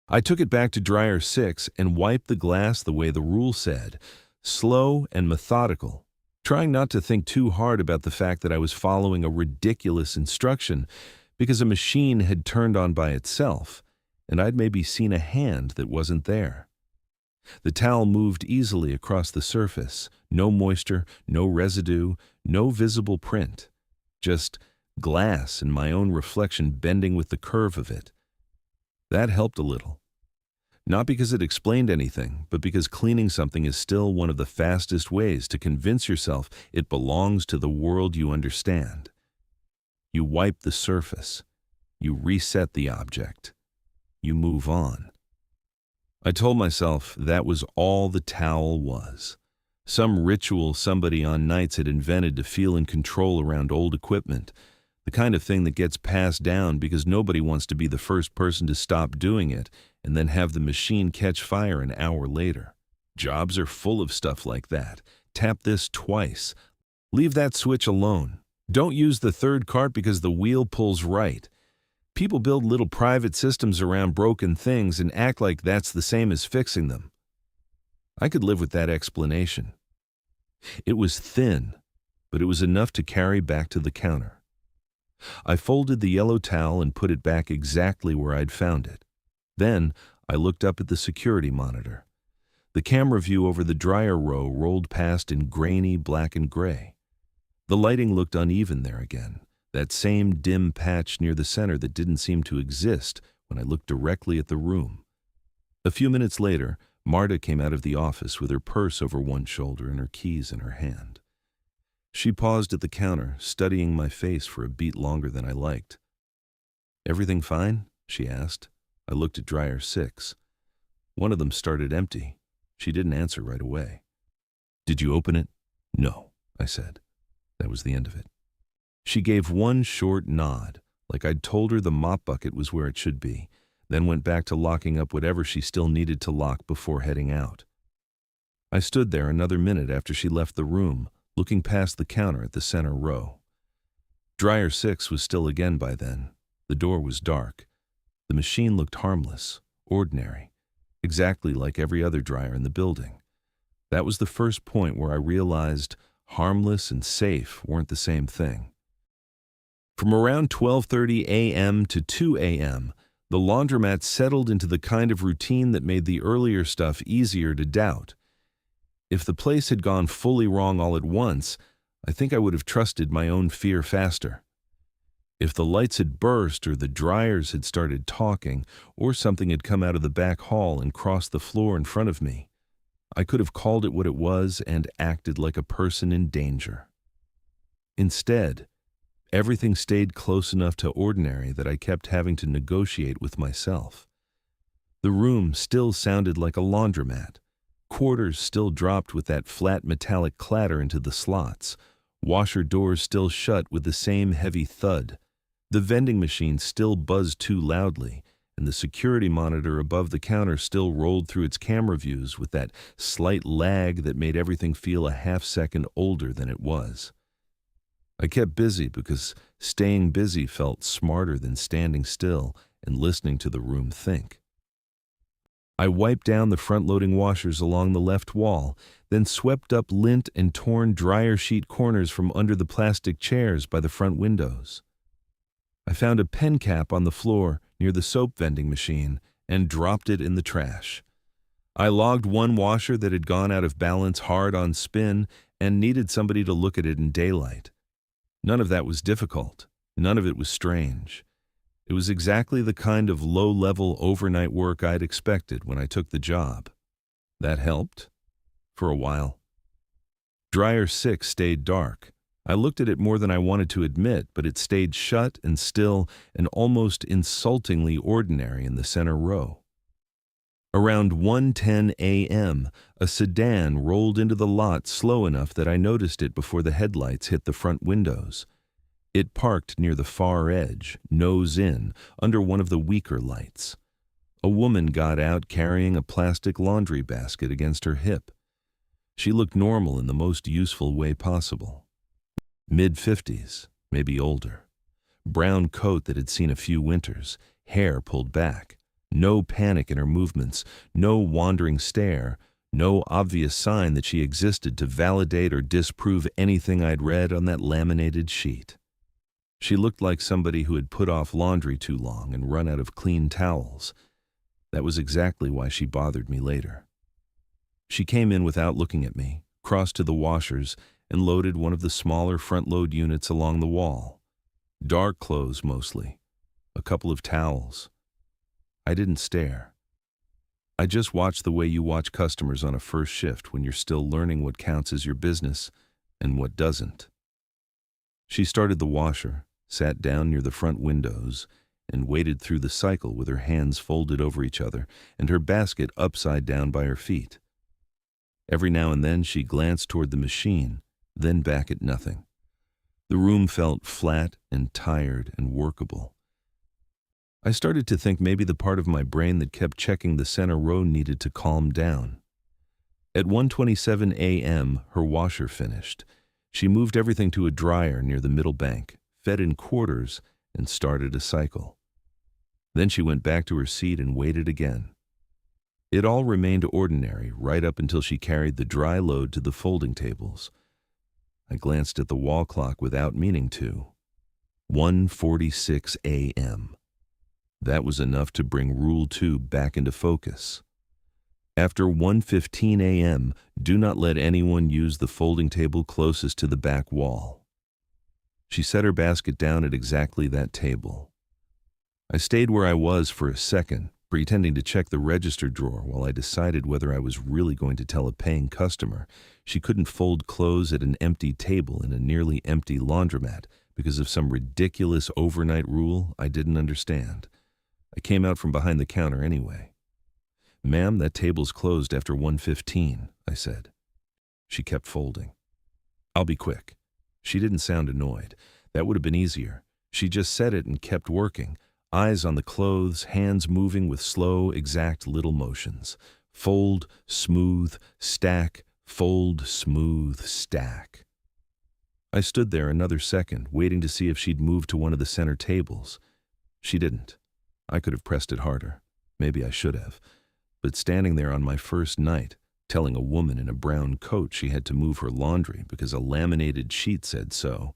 I took it back to dryer 6 and wiped the glass the way the rule said, slow and methodical, trying not to think too hard about the fact that I was following a ridiculous instruction because a machine had turned on by itself, and I'd maybe seen a hand that wasn't there. The towel moved easily across the surface. No moisture, no residue, no visible print. Just glass and my own reflection bending with the curve of it. That helped a little. Not because it explained anything, but because cleaning something is still one of the fastest ways to convince yourself it belongs to the world you understand. You wipe the surface. You reset the object. You move on. I told myself that was all the towel was. Some ritual somebody on nights had invented to feel in control around old equipment. The kind of thing that gets passed down because nobody wants to be the first person to stop doing it and then have the machine catch fire an hour later. Jobs are full of stuff like that. Tap this twice. Leave that switch alone. Don't use the third cart because the wheel pulls right. People build little private systems around broken things and act like that's the same as fixing them. I could live with that explanation. It was thin, but it was enough to carry back to the counter. I folded the yellow towel and put it back exactly where I'd found it. Then I looked up at the security monitor. The camera view over the dryer row rolled past in grainy black and gray. The lighting looked uneven there again, that same dim patch near the center that didn't seem to exist when I looked directly at the room. A few minutes later, Marta came out of the office with her purse over one shoulder and her keys in her hand. She paused at the counter, studying my face for a beat longer than I liked. "Everything fine?" she asked. I looked at dryer 6. One of them started empty. She didn't answer right away. "Did you open it?" "No," I said. That was the end of it. She gave one short nod, like I'd told her the mop bucket was where it should be, then went back to locking up whatever she still needed to lock before heading out. I stood there another minute after she left the room, looking past the counter at the center row. Dryer 6 was still again by then. The door was dark. The machine looked harmless, ordinary, exactly like every other dryer in the building. That was the first point where I realized harmless and safe weren't the same thing. From around 12:30 a.m. to 2 a.m., the laundromat settled into the kind of routine that made the earlier stuff easier to doubt. If the place had gone fully wrong all at once, I think I would have trusted my own fear faster. If the lights had burst or the dryers had started talking or something had come out of the back hall and crossed the floor in front of me, I could have called it what it was and acted like a person in danger. Instead, everything stayed close enough to ordinary that I kept having to negotiate with myself. The room still sounded like a laundromat. Quarters still dropped with that flat metallic clatter into the slots. Washer doors still shut with the same heavy thud. The vending machine still buzzed too loudly, and the security monitor above the counter still rolled through its camera views with that slight lag that made everything feel a half-second older than it was. I kept busy because staying busy felt smarter than standing still and listening to the room think. I wiped down the front-loading washers along the left wall, then swept up lint and torn dryer sheet corners from under the plastic chairs by the front windows. I found a pen cap on the floor near the soap vending machine and dropped it in the trash. I logged one washer that had gone out of balance hard on spin and needed somebody to look at it in daylight. None of that was difficult. None of it was strange. It was exactly the kind of low-level overnight work I'd expected when I took the job. That helped. For a while. Dryer 6 stayed dark. I looked at it more than I wanted to admit, but it stayed shut and still and almost insultingly ordinary in the center row. Around 1:10 a.m., a sedan rolled into the lot slow enough that I noticed it before the headlights hit the front windows. It parked near the far edge, nose in, under one of the weaker lights. A woman got out carrying a plastic laundry basket against her hip. She looked normal in the most useful way possible. Mid-50s, maybe older. Brown coat that had seen a few winters, hair pulled back. No panic in her movements, no wandering stare, no obvious sign that she existed to validate or disprove anything I'd read on that laminated sheet. She looked like somebody who had put off laundry too long and run out of clean towels. That was exactly why she bothered me later. She came in without looking at me, crossed to the washers, and loaded one of the smaller front-load units along the wall. Dark clothes mostly. A couple of towels. I didn't stare. I just watched the way you watch customers on a first shift when you're still learning what counts as your business and what doesn't. She started the washer, sat down near the front windows, and waded through the cycle with her hands folded over each other and her basket upside down by her feet. Every now and then she glanced toward the machine, then back at nothing. The room felt flat and tired and workable. I started to think maybe the part of my brain that kept checking the center row needed to calm down. At 1:27 a.m., her washer finished. She moved everything to a dryer near the middle bank, fed in quarters, and started a cycle. Then she went back to her seat and waited again. It all remained ordinary right up until she carried the dry load to the folding tables. I glanced at the wall clock without meaning to. 1:46 a.m. That was enough to bring Rule 2 back into focus. After 1:15 a.m., do not let anyone use the folding table closest to the back wall. She set her basket down at exactly that table. I stayed where I was for a second, pretending to check the register drawer while I decided whether I was really going to tell a paying customer she couldn't fold clothes at an empty table in a nearly empty laundromat because of some ridiculous overnight rule I didn't understand. I came out from behind the counter anyway. "Ma'am, that table's closed after 1:15, I said. She kept folding. "I'll be quick." She didn't sound annoyed. That would have been easier. She just said it and kept working, eyes on the clothes, hands moving with slow, exact little motions. Fold, smooth, stack, fold, smooth, stack. I stood there another second, waiting to see if she'd move to one of the center tables. She didn't. I could have pressed it harder. Maybe I should have. But standing there on my first night, telling a woman in a brown coat she had to move her laundry because a laminated sheet said so,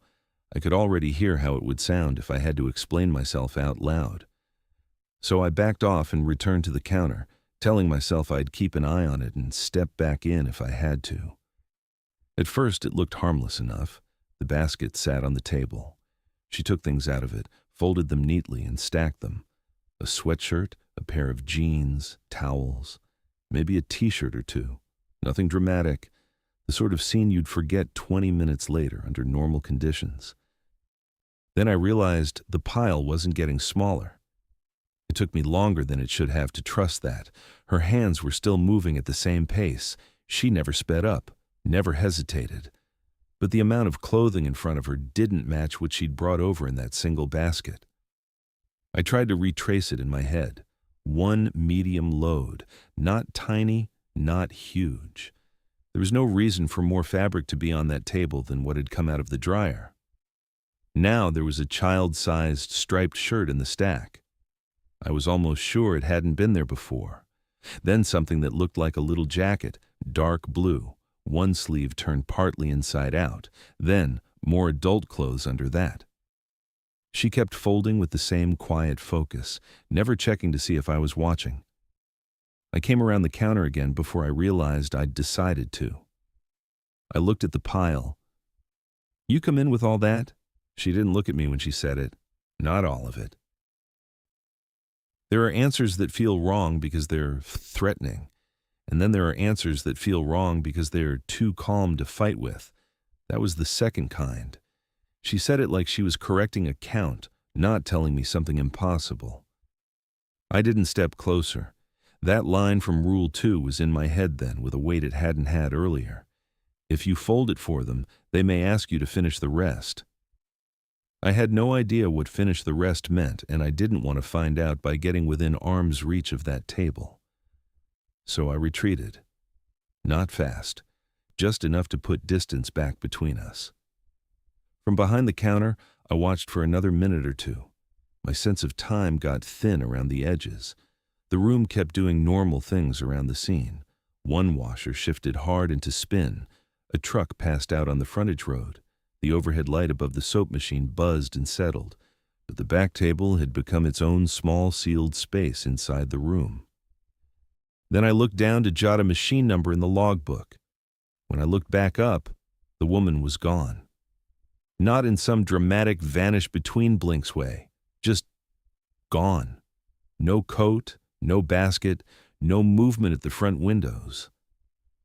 I could already hear how it would sound if I had to explain myself out loud. So I backed off and returned to the counter, telling myself I'd keep an eye on it and step back in if I had to. At first it looked harmless enough. The basket sat on the table. She took things out of it, folded them neatly, and stacked them. A sweatshirt, a pair of jeans, towels, maybe a t-shirt or two. Nothing dramatic, the sort of scene you'd forget 20 minutes later under normal conditions. Then I realized the pile wasn't getting smaller. It took me longer than it should have to trust that. Her hands were still moving at the same pace. She never sped up, never hesitated. But the amount of clothing in front of her didn't match what she'd brought over in that single basket. I tried to retrace it in my head. One medium load, not tiny, not huge. There was no reason for more fabric to be on that table than what had come out of the dryer. Now there was a child-sized striped shirt in the stack. I was almost sure it hadn't been there before. Then something that looked like a little jacket, dark blue, one sleeve turned partly inside out, then more adult clothes under that. She kept folding with the same quiet focus, never checking to see if I was watching. I came around the counter again before I realized I'd decided to. I looked at the pile. "You come in with all that?" She didn't look at me when she said it. "Not all of it." There are answers that feel wrong because they're threatening, and then there are answers that feel wrong because they're too calm to fight with. That was the second kind. She said it like she was correcting a count, not telling me something impossible. I didn't step closer. That line from Rule 2 was in my head then with a weight it hadn't had earlier. If you fold it for them, they may ask you to finish the rest. I had no idea what finish the rest meant, and I didn't want to find out by getting within arm's reach of that table. So I retreated. Not fast, just enough to put distance back between us. From behind the counter, I watched for another minute or two. My sense of time got thin around the edges. The room kept doing normal things around the scene. One washer shifted hard into spin. A truck passed out on the frontage road. The overhead light above the soap machine buzzed and settled, but the back table had become its own small sealed space inside the room. Then I looked down to jot a machine number in the logbook. When I looked back up, the woman was gone. Not in some dramatic vanish-between blinks way, just gone. No coat, no basket, no movement at the front windows.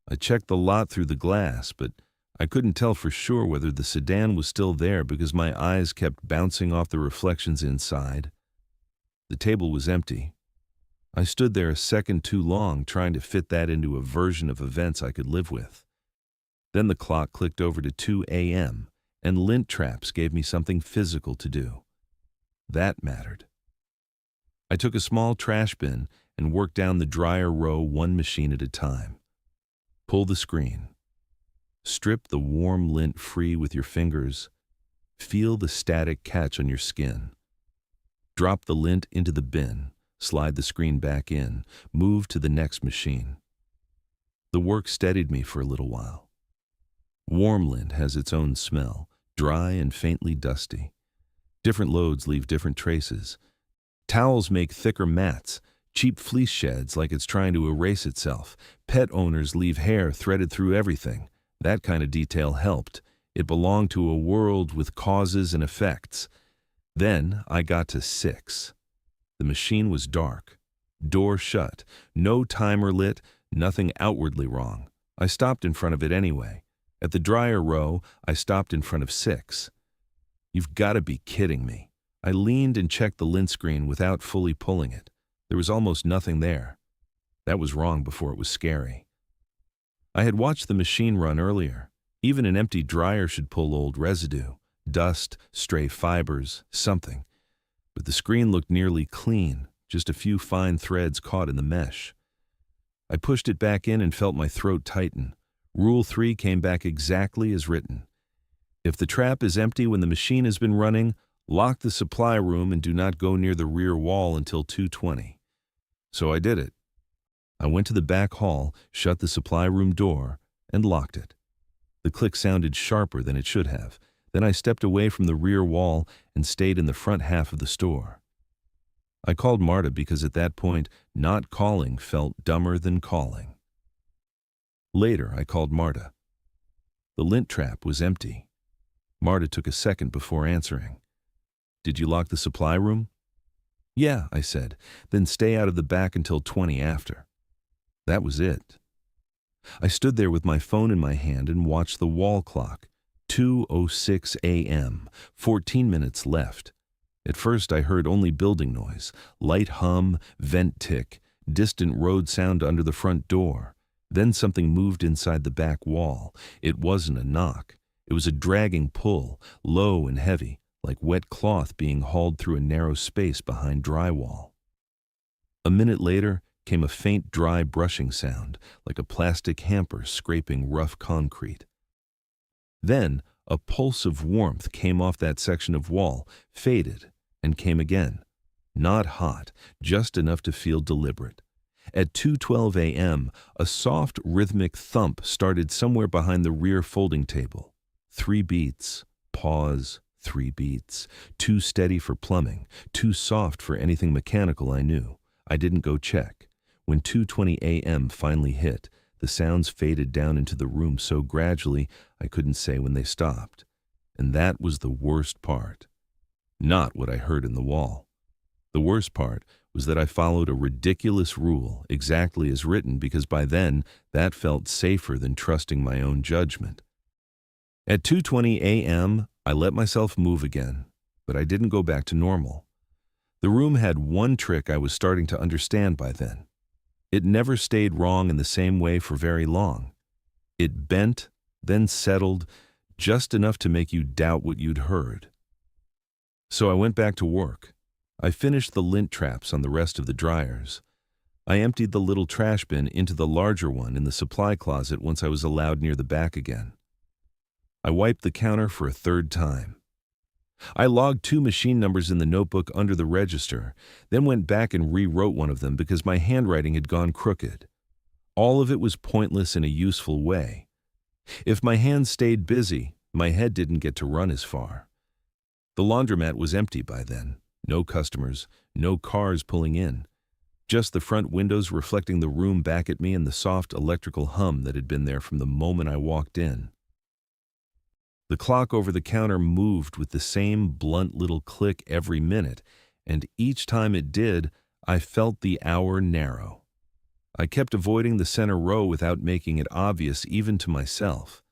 I checked the lot through the glass, but I couldn't tell for sure whether the sedan was still there because my eyes kept bouncing off the reflections inside. The table was empty. I stood there a second too long trying to fit that into a version of events I could live with. Then the clock clicked over to 2 a.m., and lint traps gave me something physical to do. That mattered. I took a small trash bin and worked down the dryer row one machine at a time. Pull the screen. Strip the warm lint free with your fingers. Feel the static catch on your skin. Drop the lint into the bin, slide the screen back in, move to the next machine. The work steadied me for a little while. Warm lint has its own smell, dry and faintly dusty. Different loads leave different traces. Towels make thicker mats. Cheap fleece sheds like it's trying to erase itself. Pet owners leave hair threaded through everything. That kind of detail helped. It belonged to a world with causes and effects. Then I got to 6. The machine was dark. Door shut. No timer lit. Nothing outwardly wrong. I stopped in front of it anyway. At the dryer row, I stopped in front of 6. You've got to be kidding me. I leaned and checked the lint screen without fully pulling it. There was almost nothing there. That was wrong before it was scary. I had watched the machine run earlier. Even an empty dryer should pull old residue, dust, stray fibers, something. But the screen looked nearly clean, just a few fine threads caught in the mesh. I pushed it back in and felt my throat tighten. Rule 3 came back exactly as written. If the trap is empty when the machine has been running, lock the supply room and do not go near the rear wall until 2:20. So I did it. I went to the back hall, shut the supply room door, and locked it. The click sounded sharper than it should have. Then I stepped away from the rear wall and stayed in the front half of the store. I called Marta because at that point, not calling felt dumber than calling. Later, I called Marta. The lint trap was empty. Marta took a second before answering. Did you lock the supply room? Yeah, I said, then stay out of the back until 20 after. That was it. I stood there with my phone in my hand and watched the wall clock. 2:06 a.m., 14 minutes left. At first I heard only building noise, light hum, vent tick, distant road sound under the front door. Then something moved inside the back wall. It wasn't a knock. It was a dragging pull, low and heavy, like wet cloth being hauled through a narrow space behind drywall. A minute later came a faint dry brushing sound, like a plastic hamper scraping rough concrete. Then a pulse of warmth came off that section of wall, faded, and came again. Not hot, just enough to feel deliberate. At 2:12 a.m., a soft, rhythmic thump started somewhere behind the rear folding table. 3 beats, pause, 3 beats. Too steady for plumbing, too soft for anything mechanical I knew. I didn't go check. When 2:20 a.m. finally hit, the sounds faded down into the room so gradually I couldn't say when they stopped. And that was the worst part. Not what I heard in the wall. The worst part was that I followed a ridiculous rule exactly as written because by then that felt safer than trusting my own judgment. At 2:20 a.m., I let myself move again, but I didn't go back to normal. The room had one trick I was starting to understand by then. It never stayed wrong in the same way for very long. It bent, then settled, just enough to make you doubt what you'd heard. So I went back to work. I finished the lint traps on the rest of the dryers. I emptied the little trash bin into the larger one in the supply closet once I was allowed near the back again. I wiped the counter for a 3rd time. I logged 2 machine numbers in the notebook under the register, then went back and rewrote one of them because my handwriting had gone crooked. All of it was pointless in a useful way. If my hands stayed busy, my head didn't get to run as far. The laundromat was empty by then. No customers, no cars pulling in. Just the front windows reflecting the room back at me and the soft electrical hum that had been there from the moment I walked in. The clock over the counter moved with the same blunt little click every minute, and each time it did, I felt the hour narrow. I kept avoiding the center row without making it obvious even to myself.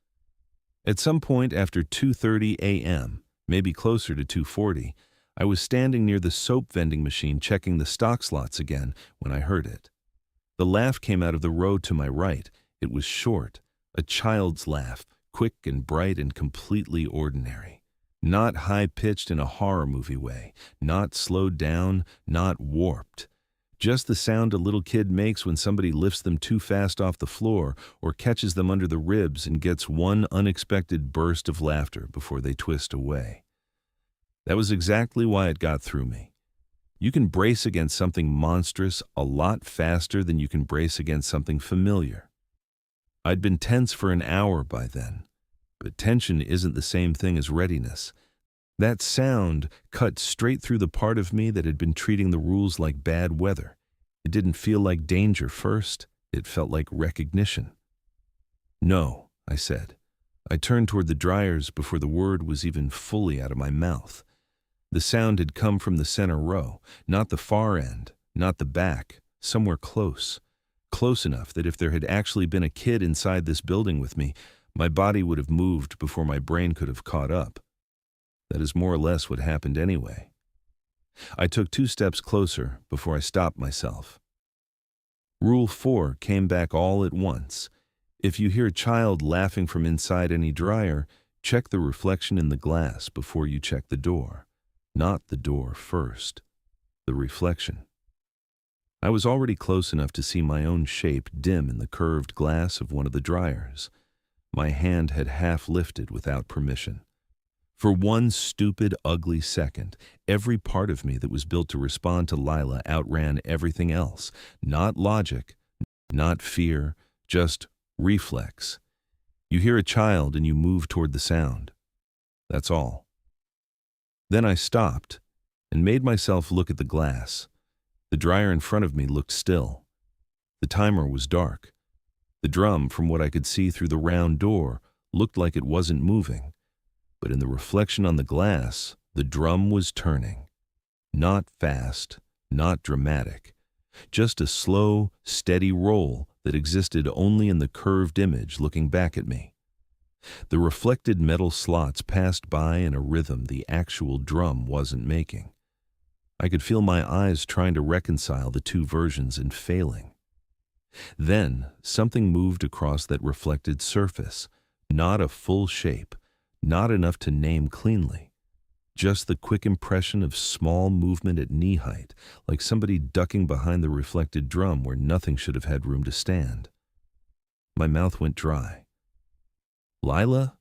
At some point after 2:30 a.m., maybe closer to 2:40, I was standing near the soap vending machine checking the stock slots again when I heard it. The laugh came out of the row to my right. It was short, a child's laugh, quick and bright and completely ordinary. Not high-pitched in a horror movie way, not slowed down, not warped. Just the sound a little kid makes when somebody lifts them too fast off the floor or catches them under the ribs and gets one unexpected burst of laughter before they twist away. That was exactly why it got through me. You can brace against something monstrous a lot faster than you can brace against something familiar. I'd been tense for an hour by then, but tension isn't the same thing as readiness. That sound cut straight through the part of me that had been treating the rules like bad weather. It didn't feel like danger first, it felt like recognition. "No," I said. I turned toward the dryers before the word was even fully out of my mouth. The sound had come from the center row, not the far end, not the back, somewhere close. Close enough that if there had actually been a kid inside this building with me, my body would have moved before my brain could have caught up. That is more or less what happened anyway. I took 2 steps closer before I stopped myself. Rule 4 came back all at once. If you hear a child laughing from inside any dryer, check the reflection in the glass before you check the door. Not the door first, the reflection. I was already close enough to see my own shape dim in the curved glass of one of the dryers. My hand had half lifted without permission. For one stupid, ugly second, every part of me that was built to respond to Lila outran everything else. Not logic, not fear, just reflex. You hear a child and you move toward the sound. That's all. Then I stopped and made myself look at the glass. The dryer in front of me looked still. The timer was dark. The drum, from what I could see through the round door, looked like it wasn't moving. But in the reflection on the glass, the drum was turning. Not fast, not dramatic. Just a slow, steady roll that existed only in the curved image looking back at me. The reflected metal slots passed by in a rhythm the actual drum wasn't making. I could feel my eyes trying to reconcile the two versions and failing. Then something moved across that reflected surface, not a full shape, not enough to name cleanly. Just the quick impression of small movement at knee height, like somebody ducking behind the reflected drum where nothing should have had room to stand. My mouth went dry. "Lila?"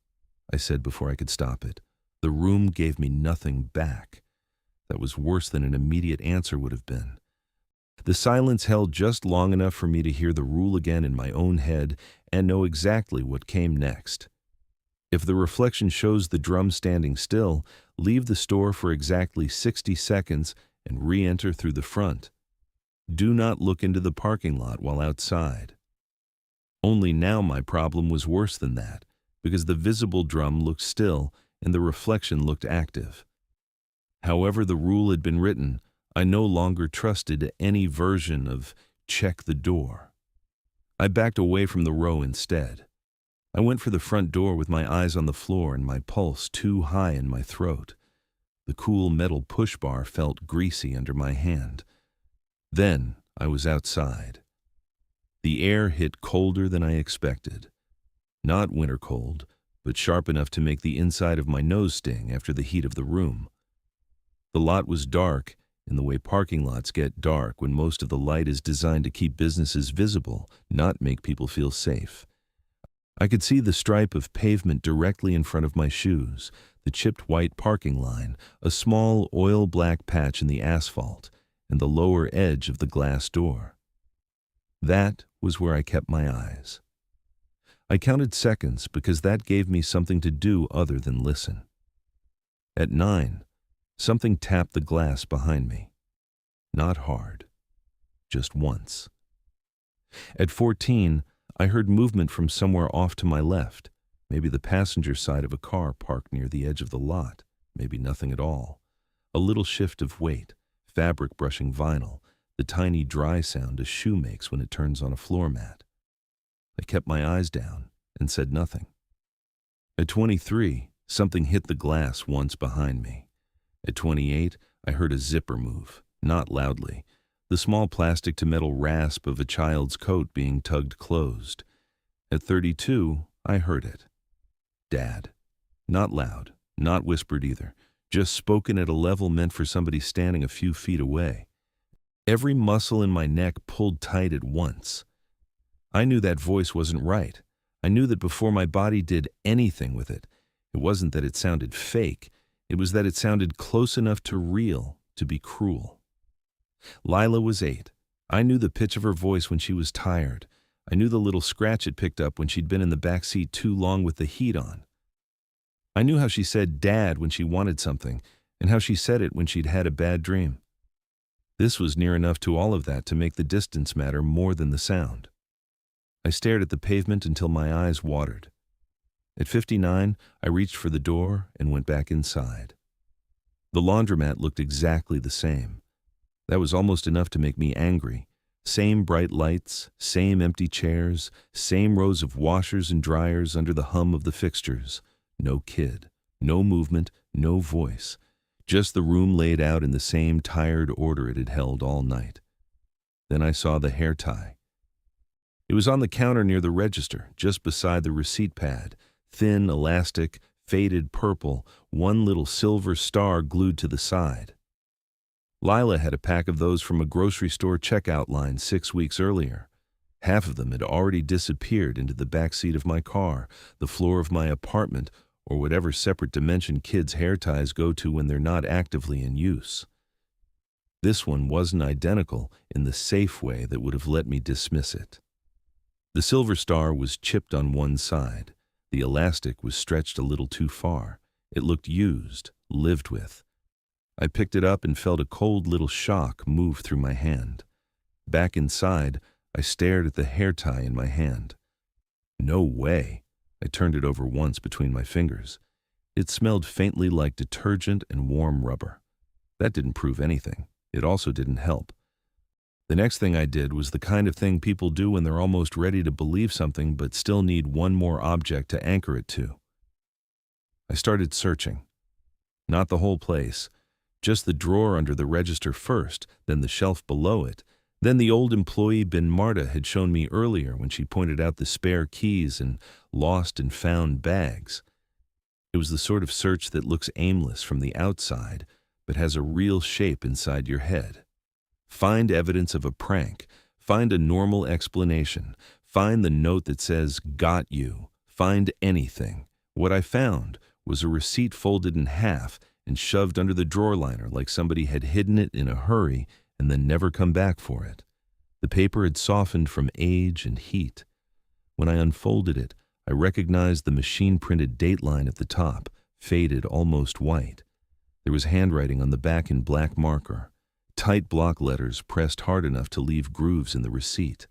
I said before I could stop it. The room gave me nothing back. That was worse than an immediate answer would have been. The silence held just long enough for me to hear the rule again in my own head and know exactly what came next. If the reflection shows the drum standing still, leave the store for exactly 60 seconds and re-enter through the front. Do not look into the parking lot while outside. Only now my problem was worse than that, because the visible drum looked still and the reflection looked active. However the rule had been written, I no longer trusted any version of check the door. I backed away from the row instead. I went for the front door with my eyes on the floor and my pulse too high in my throat. The cool metal push bar felt greasy under my hand. Then I was outside. The air hit colder than I expected. Not winter cold, but sharp enough to make the inside of my nose sting after the heat of the room. The lot was dark, in the way parking lots get dark when most of the light is designed to keep businesses visible, not make people feel safe. I could see the stripe of pavement directly in front of my shoes, the chipped white parking line, a small oil-black patch in the asphalt, and the lower edge of the glass door. That was where I kept my eyes. I counted seconds because that gave me something to do other than listen. At 9, something tapped the glass behind me. Not hard. just once. At 14, I heard movement from somewhere off to my left, maybe the passenger side of a car parked near the edge of the lot, maybe nothing at all. A little shift of weight, fabric brushing vinyl, the tiny dry sound a shoe makes when it turns on a floor mat. I kept my eyes down and said nothing. At 23, something hit the glass once behind me. At 28, I heard a zipper move, not loudly, the small plastic-to-metal rasp of a child's coat being tugged closed. At 32, I heard it. Dad. Not loud, not whispered either, just spoken at a level meant for somebody standing a few feet away. Every muscle in my neck pulled tight at once. I knew that voice wasn't right. I knew that before my body did anything with it. It wasn't that it sounded fake. It was that it sounded close enough to real, to be cruel. Lila was 8. I knew the pitch of her voice when she was tired. I knew the little scratch it picked up when she'd been in the back seat too long with the heat on. I knew how she said Dad when she wanted something, and how she said it when she'd had a bad dream. This was near enough to all of that to make the distance matter more than the sound. I stared at the pavement until my eyes watered. At 59, I reached for the door and went back inside. The laundromat looked exactly the same. That was almost enough to make me angry. Same bright lights, same empty chairs, same rows of washers and dryers under the hum of the fixtures. No kid, no movement, no voice. Just the room laid out in the same tired order it had held all night. Then I saw the hair tie. It was on the counter near the register, just beside the receipt pad, thin, elastic, faded purple, one little silver star glued to the side. Lila had a pack of those from a grocery store checkout line 6 weeks earlier. Half of them had already disappeared into the back seat of my car, the floor of my apartment, or whatever separate dimension kids' hair ties go to when they're not actively in use. This one wasn't identical in the safe way that would have let me dismiss it. The silver star was chipped on one side. The elastic was stretched a little too far. It looked used, lived with. I picked it up and felt a cold little shock move through my hand. Back inside, I stared at the hair tie in my hand. No way. I turned it over once between my fingers. It smelled faintly like detergent and warm rubber. That didn't prove anything. It also didn't help. The next thing I did was the kind of thing people do when they're almost ready to believe something but still need one more object to anchor it to. I started searching. Not the whole place. Just the drawer under the register first, then the shelf below it, then the old employee bin Marta had shown me earlier when she pointed out the spare keys and lost and found bags. It was the sort of search that looks aimless from the outside, but has a real shape inside your head. Find evidence of a prank. Find a normal explanation. Find the note that says, "Got you." Find anything. What I found was a receipt folded in half and shoved under the drawer liner like somebody had hidden it in a hurry and then never come back for it. The paper had softened from age and heat. When I unfolded it, I recognized the machine-printed date line at the top, faded almost white. There was handwriting on the back in black marker. Tight block letters pressed hard enough to leave grooves in the receipt.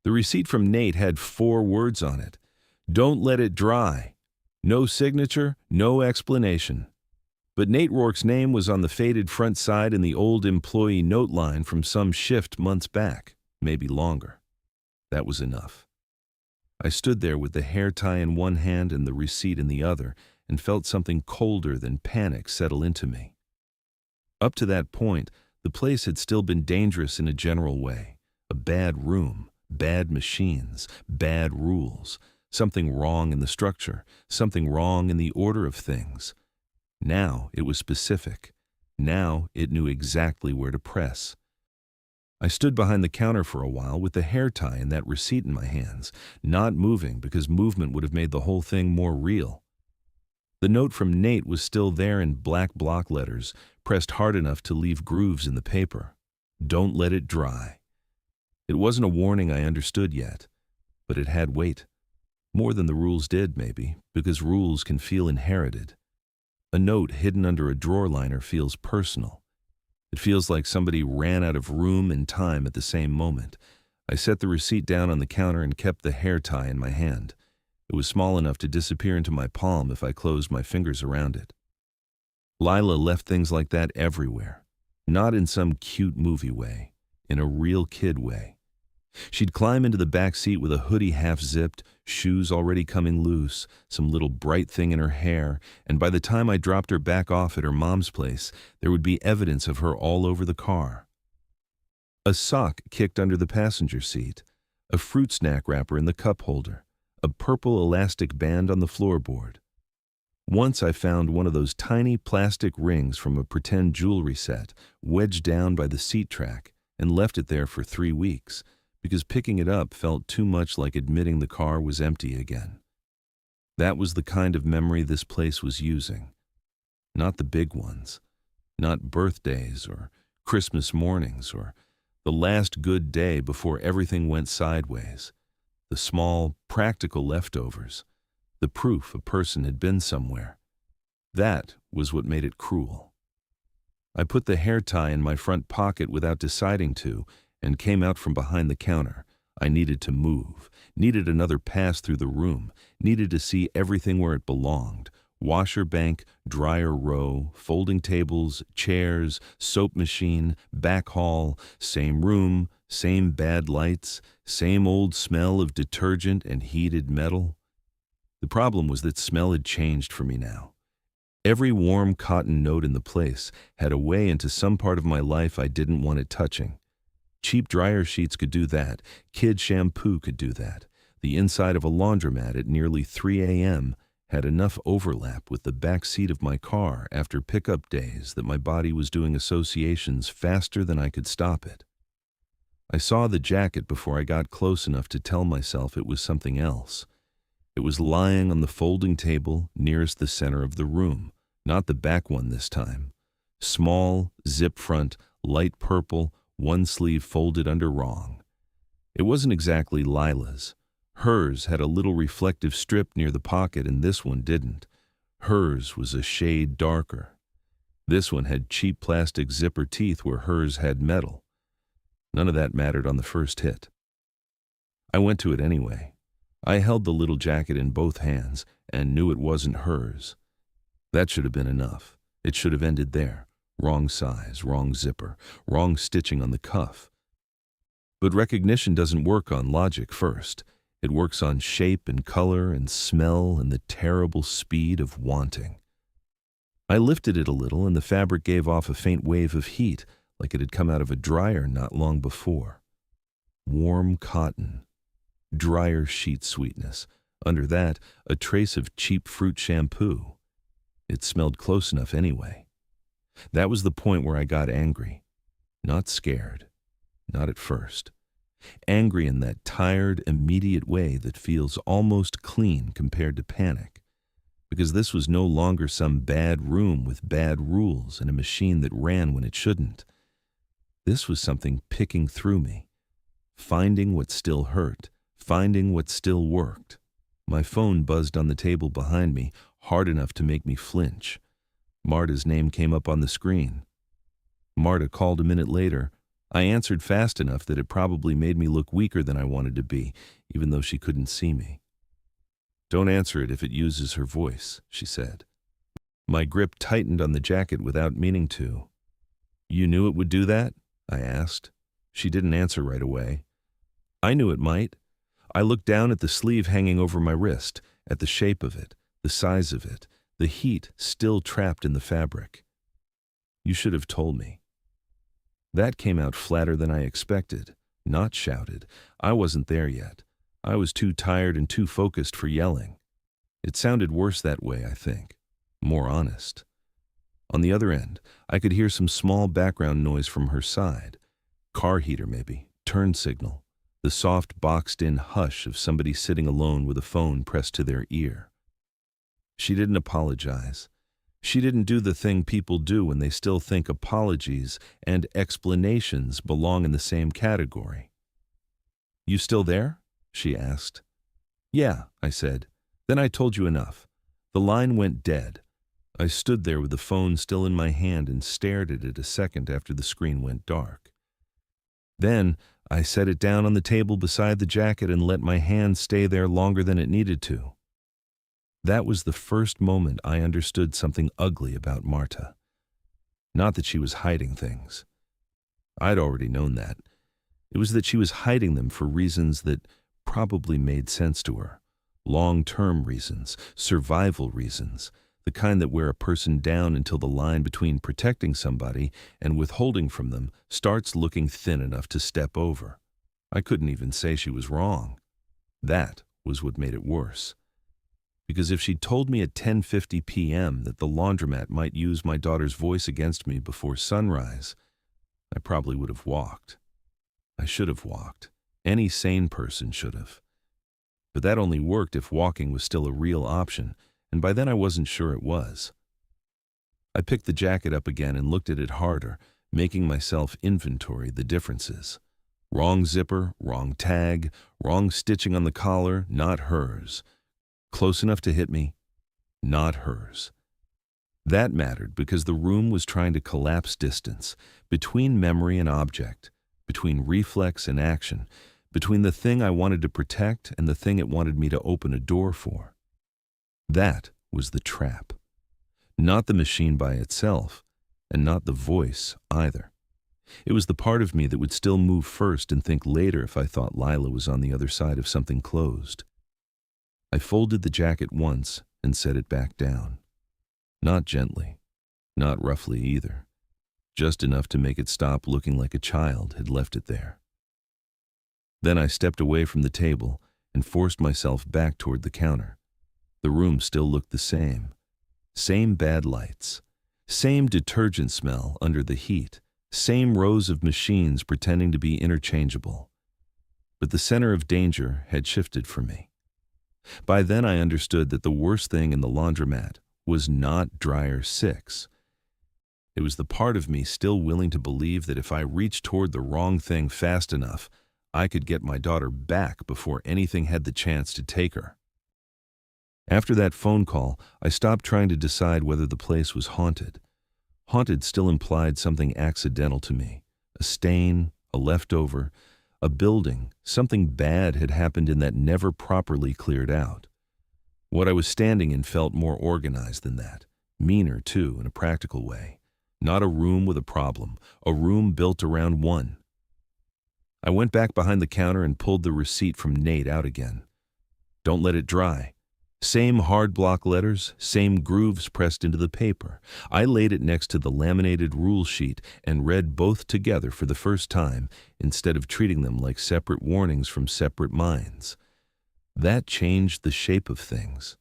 The receipt from Nate had 4 words on it. Don't let it dry. No signature, no explanation. But Nate Rourke's name was on the faded front side in the old employee note line from some shift months back, maybe longer. That was enough. I stood there with the hair tie in one hand and the receipt in the other, and felt something colder than panic settle into me. Up to that point, the place had still been dangerous in a general way. A bad room, bad machines, bad rules, something wrong in the structure, something wrong in the order of things. Now it was specific. Now it knew exactly where to press. I stood behind the counter for a while with the hair tie and that receipt in my hands, not moving because movement would have made the whole thing more real. The note from Nate was still there in black block letters, pressed hard enough to leave grooves in the paper. Don't let it dry. It wasn't a warning I understood yet, but it had weight. More than the rules did, maybe, because rules can feel inherited. A note hidden under a drawer liner feels personal. It feels like somebody ran out of room and time at the same moment. I set the receipt down on the counter and kept the hair tie in my hand. It was small enough to disappear into my palm if I closed my fingers around it. Lila left things like that everywhere. Not in some cute movie way, in a real kid way. She'd climb into the back seat with a hoodie half-zipped, shoes already coming loose, some little bright thing in her hair, and by the time I dropped her back off at her mom's place, there would be evidence of her all over the car. A sock kicked under the passenger seat, a fruit snack wrapper in the cup holder, a purple elastic band on the floorboard. Once I found one of those tiny plastic rings from a pretend jewelry set wedged down by the seat track and left it there for 3 weeks, because picking it up felt too much like admitting the car was empty again. That was the kind of memory this place was using. Not the big ones. Not birthdays or Christmas mornings or the last good day before everything went sideways. The small, practical leftovers. The proof a person had been somewhere. That was what made it cruel. I put the hair tie in my front pocket without deciding to, and came out from behind the counter. I needed to move, needed another pass through the room, needed to see everything where it belonged. Washer bank, dryer row, folding tables, chairs, soap machine, back hall, same room, same bad lights, same old smell of detergent and heated metal. The problem was that smell had changed for me now. Every warm cotton note in the place had a way into some part of my life I didn't want it touching. Cheap dryer sheets could do that. Kid shampoo could do that. The inside of a laundromat at nearly 3 a.m. had enough overlap with the back seat of my car after pickup days that my body was doing associations faster than I could stop it. I saw the jacket before I got close enough to tell myself it was something else. It was lying on the folding table nearest the center of the room, not the back one this time. Small, zip front, light purple, one sleeve folded under wrong. It wasn't exactly Lila's. Hers had a little reflective strip near the pocket and this one didn't. Hers was a shade darker. This one had cheap plastic zipper teeth where hers had metal. None of that mattered on the first hit. I went to it anyway. I held the little jacket in both hands and knew it wasn't hers. That should have been enough. It should have ended there. Wrong size, wrong zipper, wrong stitching on the cuff. But recognition doesn't work on logic first. It works on shape and color and smell and the terrible speed of wanting. I lifted it a little and the fabric gave off a faint wave of heat, like it had come out of a dryer not long before. Warm cotton. Dryer sheet sweetness. Under that, a trace of cheap fruit shampoo. It smelled close enough anyway. That was the point where I got angry. Not scared. Not at first. Angry in that tired, immediate way that feels almost clean compared to panic. Because this was no longer some bad room with bad rules and a machine that ran when it shouldn't. This was something picking through me. Finding what still hurt. Finding what still worked. My phone buzzed on the table behind me, hard enough to make me flinch. Marta's name came up on the screen. Marta called a minute later. I answered fast enough that it probably made me look weaker than I wanted to be, even though she couldn't see me. "Don't answer it if it uses her voice," she said. My grip tightened on the jacket without meaning to. "You knew it would do that?" I asked. She didn't answer right away. I knew it might. I looked down at the sleeve hanging over my wrist, at the shape of it, the size of it, the heat still trapped in the fabric. "You should have told me." That came out flatter than I expected, not shouted. I wasn't there yet. I was too tired and too focused for yelling. It sounded worse that way, I think. More honest. On the other end, I could hear some small background noise from her side. Car heater, maybe. Turn signal. The soft, boxed-in hush of somebody sitting alone with a phone pressed to their ear. She didn't apologize. She didn't do the thing people do when they still think apologies and explanations belong in the same category. "You still there?" she asked. "Yeah," I said. "Then I told you enough." The line went dead. I stood there with the phone still in my hand and stared at it a second after the screen went dark. Then I set it down on the table beside the jacket and let my hand stay there longer than it needed to. That was the first moment I understood something ugly about Marta. Not that she was hiding things. I'd already known that. It was that she was hiding them for reasons that probably made sense to her. Long-term reasons, survival reasons, the kind that wear a person down until the line between protecting somebody and withholding from them starts looking thin enough to step over. I couldn't even say she was wrong. That was what made it worse. Because if she'd told me at 10:50 p.m. that the laundromat might use my daughter's voice against me before sunrise, I probably would have walked. I should have walked. Any sane person should have. But that only worked if walking was still a real option, and by then I wasn't sure it was. I picked the jacket up again and looked at it harder, making myself inventory the differences. Wrong zipper, wrong tag, wrong stitching on the collar, not hers. Close enough to hit me, not hers. That mattered because the room was trying to collapse distance between memory and object, between reflex and action, between the thing I wanted to protect and the thing it wanted me to open a door for. That was the trap. Not the machine by itself, and not the voice either. It was the part of me that would still move first and think later if I thought Lila was on the other side of something closed. I folded the jacket once and set it back down. Not gently, not roughly either, just enough to make it stop looking like a child had left it there. Then I stepped away from the table and forced myself back toward the counter. The room still looked the same. Same bad lights, same detergent smell under the heat, same rows of machines pretending to be interchangeable. But the center of danger had shifted for me. By then I understood that the worst thing in the laundromat was not dryer 6. It was the part of me still willing to believe that if I reached toward the wrong thing fast enough, I could get my daughter back before anything had the chance to take her. After that phone call, I stopped trying to decide whether the place was haunted. Haunted still implied something accidental to me, a stain, a leftover, a building, something bad had happened in that never properly cleared out. What I was standing in felt more organized than that, meaner too in a practical way. Not a room with a problem, a room built around one. I went back behind the counter and pulled the receipt from Nate out again. Don't let it dry. Same hard block letters, same grooves pressed into the paper. I laid it next to the laminated rule sheet and read both together for the first time instead of treating them like separate warnings from separate minds. That changed the shape of things.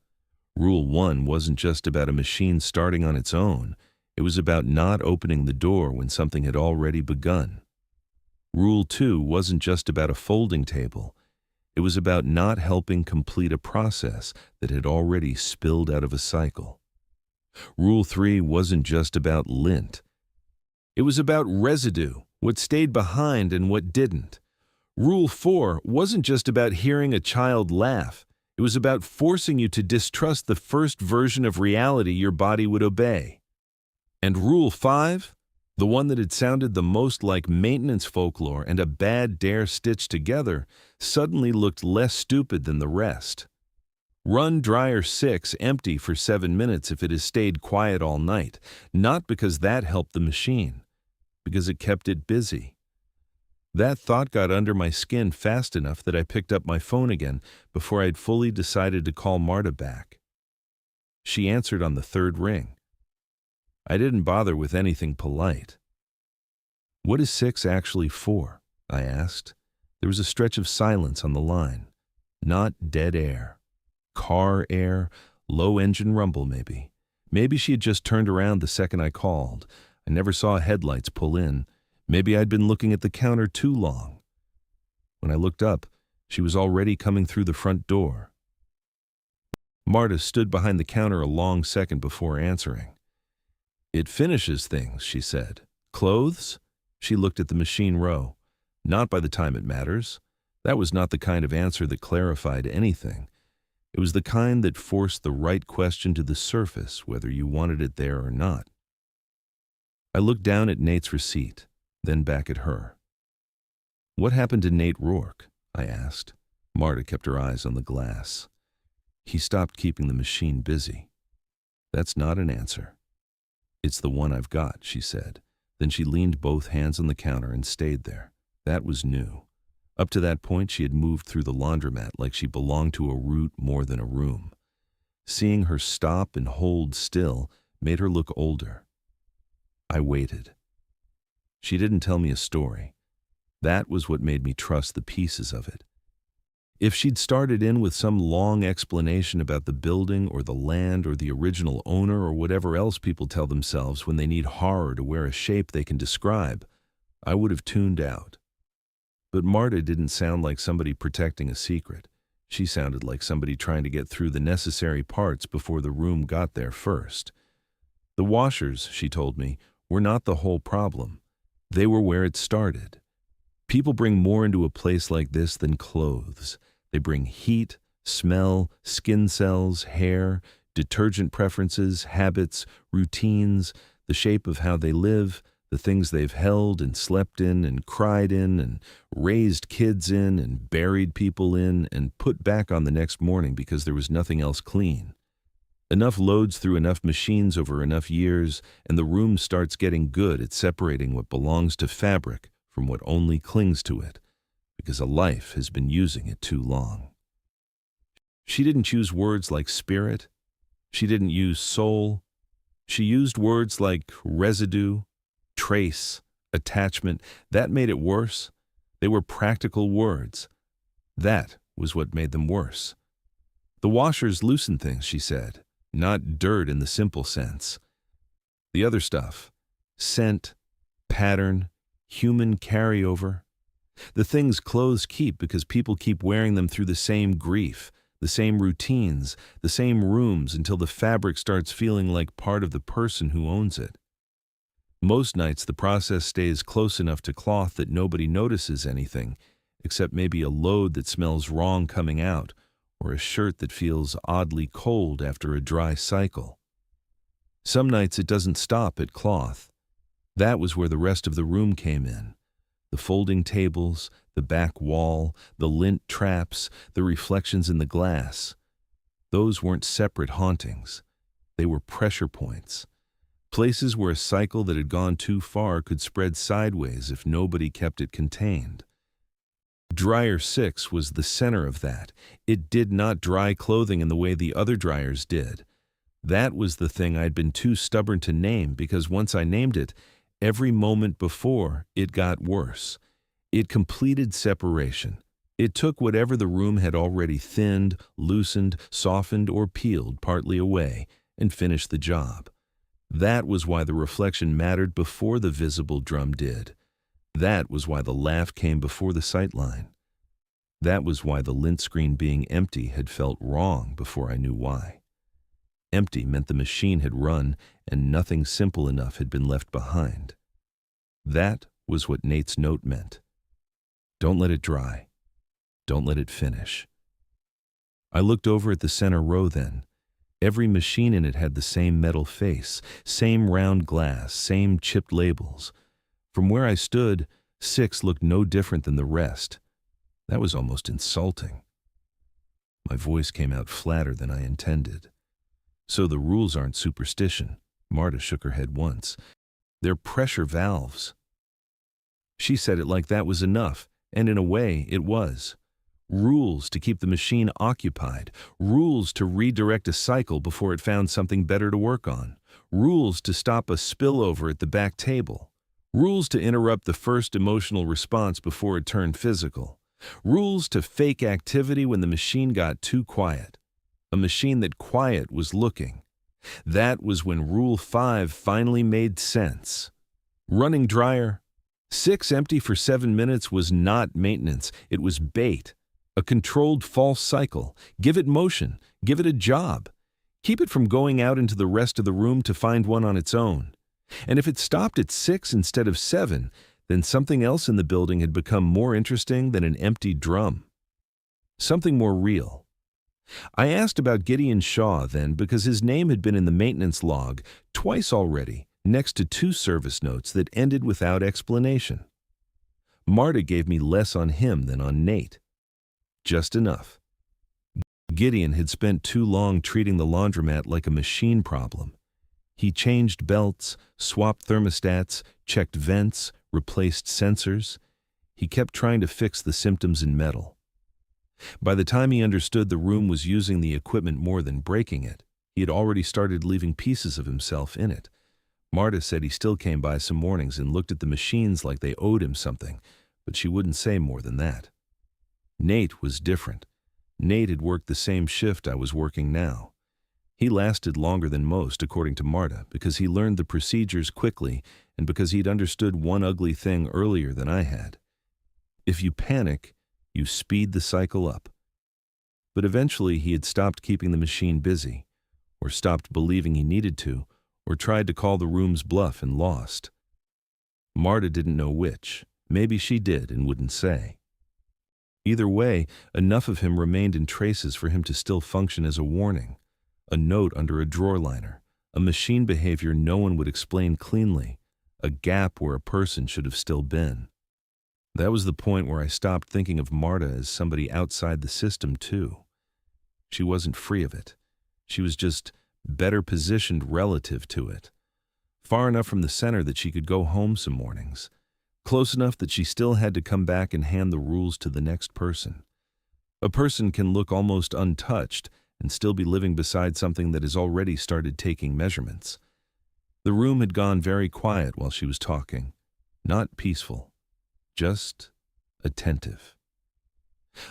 Rule 1 wasn't just about a machine starting on its own. It was about not opening the door when something had already begun. Rule 2 wasn't just about a folding table. It was about not helping complete a process that had already spilled out of a cycle. Rule 3 wasn't just about lint. It was about residue, what stayed behind and what didn't. Rule 4 wasn't just about hearing a child laugh. It was about forcing you to distrust the first version of reality your body would obey. And Rule 5? The one that had sounded the most like maintenance folklore and a bad dare stitched together, suddenly looked less stupid than the rest. Run dryer 6 empty for 7 minutes if it has stayed quiet all night, not because that helped the machine, because it kept it busy. That thought got under my skin fast enough that I picked up my phone again before I'd fully decided to call Marta back. She answered on the 3rd ring. I didn't bother with anything polite. What is 6 actually for? I asked. There was a stretch of silence on the line. Not dead air. Car air, low engine rumble maybe. Maybe she had just turned around the second I called. I never saw headlights pull in. Maybe I'd been looking at the counter too long. When I looked up, she was already coming through the front door. Marta stood behind the counter a long second before answering. It finishes things, she said. Clothes? She looked at the machine row. Not by the time it matters. That was not the kind of answer that clarified anything. It was the kind that forced the right question to the surface, whether you wanted it there or not. I looked down at Nate's receipt, then back at her. "What happened to Nate Rourke?" I asked. Marta kept her eyes on the glass. "He stopped keeping the machine busy." "That's not an answer." "It's the one I've got," she said. Then she leaned both hands on the counter and stayed there. That was new. Up to that point, she had moved through the laundromat like she belonged to a route more than a room. Seeing her stop and hold still made her look older. I waited. She didn't tell me a story. That was what made me trust the pieces of it. If she'd started in with some long explanation about the building or the land or the original owner or whatever else people tell themselves when they need horror to wear a shape they can describe, I would have tuned out. But Marta didn't sound like somebody protecting a secret. She sounded like somebody trying to get through the necessary parts before the room got there first. The washers, she told me, were not the whole problem. They were where it started. People bring more into a place like this than clothes. They bring heat, smell, skin cells, hair, detergent preferences, habits, routines, the shape of how they live, the things they've held and slept in and cried in and raised kids in and buried people in and put back on the next morning because there was nothing else clean. Enough loads through enough machines over enough years, and the room starts getting good at separating what belongs to fabric from what only clings to it, because a life has been using it too long. She didn't use words like spirit. She didn't use soul. She used words like residue, trace, attachment. That made it worse. They were practical words. That was what made them worse. The washers loosen things, she said, not dirt in the simple sense. The other stuff, scent, pattern, human carryover, the things clothes keep because people keep wearing them through the same grief, the same routines, the same rooms until the fabric starts feeling like part of the person who owns it. Most nights the process stays close enough to cloth that nobody notices anything, except maybe a load that smells wrong coming out, or a shirt that feels oddly cold after a dry cycle. Some nights it doesn't stop at cloth. That was where the rest of the room came in. The folding tables, the back wall, the lint traps, the reflections in the glass. Those weren't separate hauntings. They were pressure points. Places where a cycle that had gone too far could spread sideways if nobody kept it contained. Dryer 6 was the center of that. It did not dry clothing in the way the other dryers did. That was the thing I'd been too stubborn to name, because once I named it, every moment before, it got worse. It completed separation. It took whatever the room had already thinned, loosened, softened, or peeled partly away and finished the job. That was why the reflection mattered before the visible drum did. That was why the laugh came before the sightline. That was why the lint screen being empty had felt wrong before I knew why. Empty meant the machine had run and nothing simple enough had been left behind. That was what Nate's note meant. Don't let it dry. Don't let it finish. I looked over at the center row then. Every machine in it had the same metal face, same round glass, same chipped labels. From where I stood, 6 looked no different than the rest. That was almost insulting. My voice came out flatter than I intended. So the rules aren't superstition. Marta shook her head once. They're pressure valves. She said it like that was enough, and in a way, it was. Rules to keep the machine occupied, rules to redirect a cycle before it found something better to work on, rules to stop a spillover at the back table, rules to interrupt the first emotional response before it turned physical, rules to fake activity when the machine got too quiet, a machine that quiet was looking. That was when Rule 5 finally made sense. Running dryer, 6 empty for 7 minutes was not maintenance, it was bait. A controlled false cycle. Give it motion. Give it a job. Keep it from going out into the rest of the room to find one on its own. And if it stopped at 6 instead of 7, then something else in the building had become more interesting than an empty drum. Something more real. I asked about Gideon Shaw then because his name had been in the maintenance log twice already, next to 2 service notes that ended without explanation. Marta gave me less on him than on Nate. Just enough. Gideon had spent too long treating the laundromat like a machine problem. He changed belts, swapped thermostats, checked vents, replaced sensors. He kept trying to fix the symptoms in metal. By the time he understood the room was using the equipment more than breaking it, he had already started leaving pieces of himself in it. Marta said he still came by some mornings and looked at the machines like they owed him something, but she wouldn't say more than that. Nate was different. Nate had worked the same shift I was working now. He lasted longer than most, according to Marta, because he learned the procedures quickly and because he'd understood one ugly thing earlier than I had. If you panic, you speed the cycle up. But eventually he had stopped keeping the machine busy, or stopped believing he needed to, or tried to call the room's bluff and lost. Marta didn't know which. Maybe she did and wouldn't say. Either way, enough of him remained in traces for him to still function as a warning, a note under a drawer liner, a machine behavior no one would explain cleanly, a gap where a person should have still been. That was the point where I stopped thinking of Marta as somebody outside the system, too. She wasn't free of it. She was just better positioned relative to it. Far enough from the center that she could go home some mornings. Close enough that she still had to come back and hand the rules to the next person. A person can look almost untouched and still be living beside something that has already started taking measurements. The room had gone very quiet while she was talking. Not peaceful. Just attentive.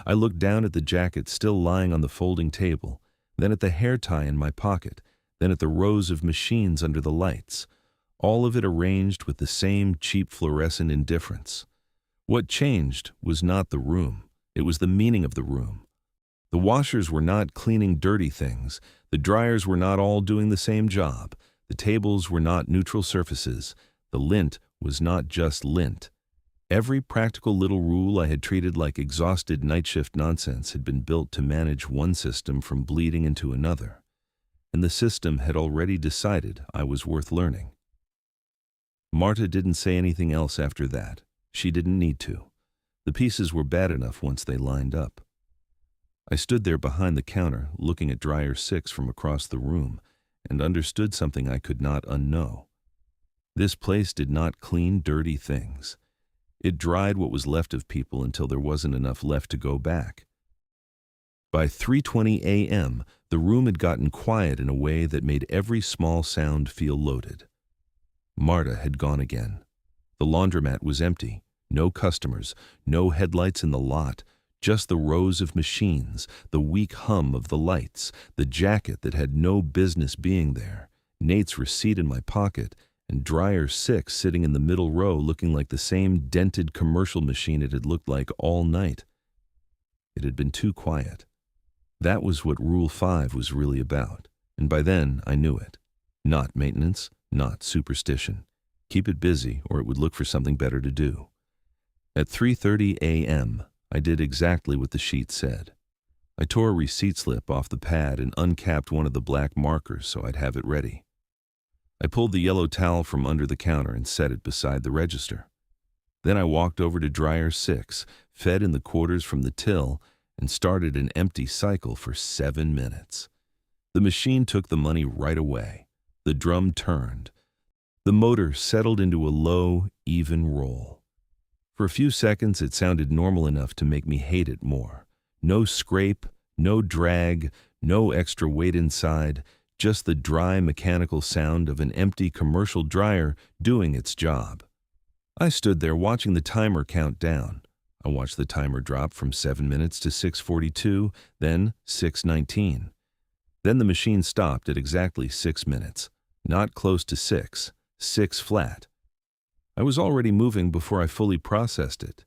I looked down at the jacket still lying on the folding table, then at the hair tie in my pocket, then at the rows of machines under the lights, all of it arranged with the same cheap fluorescent indifference. What changed was not the room, it was the meaning of the room. The washers were not cleaning dirty things, the dryers were not all doing the same job, the tables were not neutral surfaces, the lint was not just lint. Every practical little rule I had treated like exhausted night shift nonsense had been built to manage one system from bleeding into another, and the system had already decided I was worth learning. Marta didn't say anything else after that. She didn't need to. The pieces were bad enough once they lined up. I stood there behind the counter, looking at dryer 6 from across the room, and understood something I could not unknow. This place did not clean dirty things. It dried what was left of people until there wasn't enough left to go back. By 3:20 a.m., the room had gotten quiet in a way that made every small sound feel loaded. Marta had gone again. The laundromat was empty. No customers, no headlights in the lot, just the rows of machines, the weak hum of the lights, the jacket that had no business being there, Nate's receipt in my pocket, and dryer 6 sitting in the middle row looking like the same dented commercial machine it had looked like all night. It had been too quiet. That was what Rule 5 was really about, and by then I knew it. Not maintenance, not superstition. Keep it busy or it would look for something better to do. At 3:30 a.m., I did exactly what the sheet said. I tore a receipt slip off the pad and uncapped one of the black markers so I'd have it ready. I pulled the yellow towel from under the counter and set it beside the register. Then I walked over to dryer 6, fed in the quarters from the till, and started an empty cycle for 7 minutes. The machine took the money right away. The drum turned. The motor settled into a low, even roll. For a few seconds it sounded normal enough to make me hate it more. No scrape, no drag, no extra weight inside, just the dry mechanical sound of an empty commercial dryer doing its job. I stood there watching the timer count down. I watched the timer drop from 7 minutes to 6:42, then 6:19. Then the machine stopped at exactly 6 minutes, not close to 6, 6 flat. I was already moving before I fully processed it.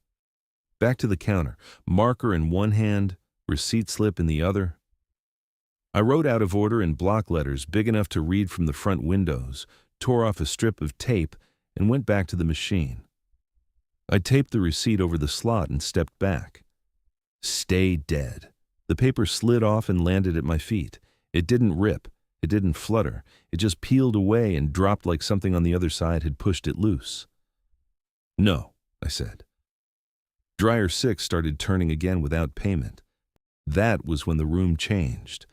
Back to the counter, marker in one hand, receipt slip in the other. I wrote out of order in block letters big enough to read from the front windows, tore off a strip of tape, and went back to the machine. I taped the receipt over the slot and stepped back. Stay dead. The paper slid off and landed at my feet. It didn't rip. It didn't flutter. It just peeled away and dropped like something on the other side had pushed it loose. "No," I said. Dryer 6 started turning again without payment. That was when the room changed.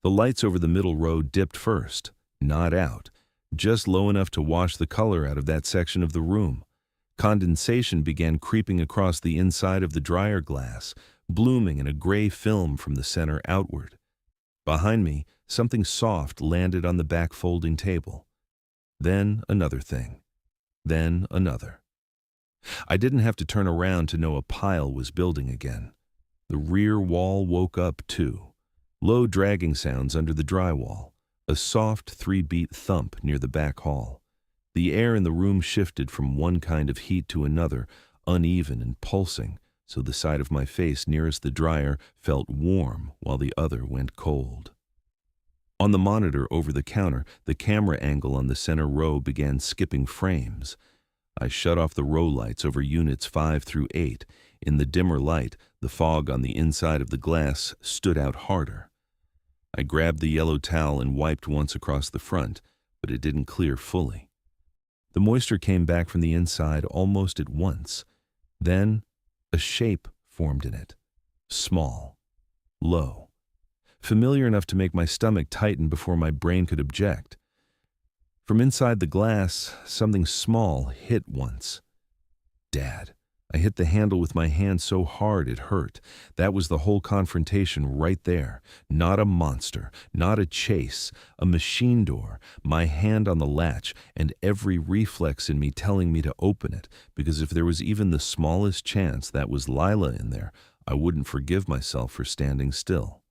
The lights over the middle row dipped first, not out, just low enough to wash the color out of that section of the room. Condensation began creeping across the inside of the dryer glass, blooming in a gray film from the center outward. Behind me, something soft landed on the back folding table. Then another thing. Then another. I didn't have to turn around to know a pile was building again. The rear wall woke up too. Low dragging sounds under the drywall. A soft 3-beat thump near the back hall. The air in the room shifted from one kind of heat to another, uneven and pulsing, so the side of my face nearest the dryer felt warm while the other went cold. On the monitor over the counter, the camera angle on the center row began skipping frames. I shut off the row lights over units 5 through 8. In the dimmer light, the fog on the inside of the glass stood out harder. I grabbed the yellow towel and wiped once across the front, but it didn't clear fully. The moisture came back from the inside almost at once. Then a shape formed in it. Small. Low. Familiar enough to make my stomach tighten before my brain could object. From inside the glass, something small hit once. Dad. I hit the handle with my hand so hard it hurt. That was the whole confrontation right there. Not a monster, not a chase, a machine door, my hand on the latch, and every reflex in me telling me to open it, because if there was even the smallest chance that was Lila in there, I wouldn't forgive myself for standing still.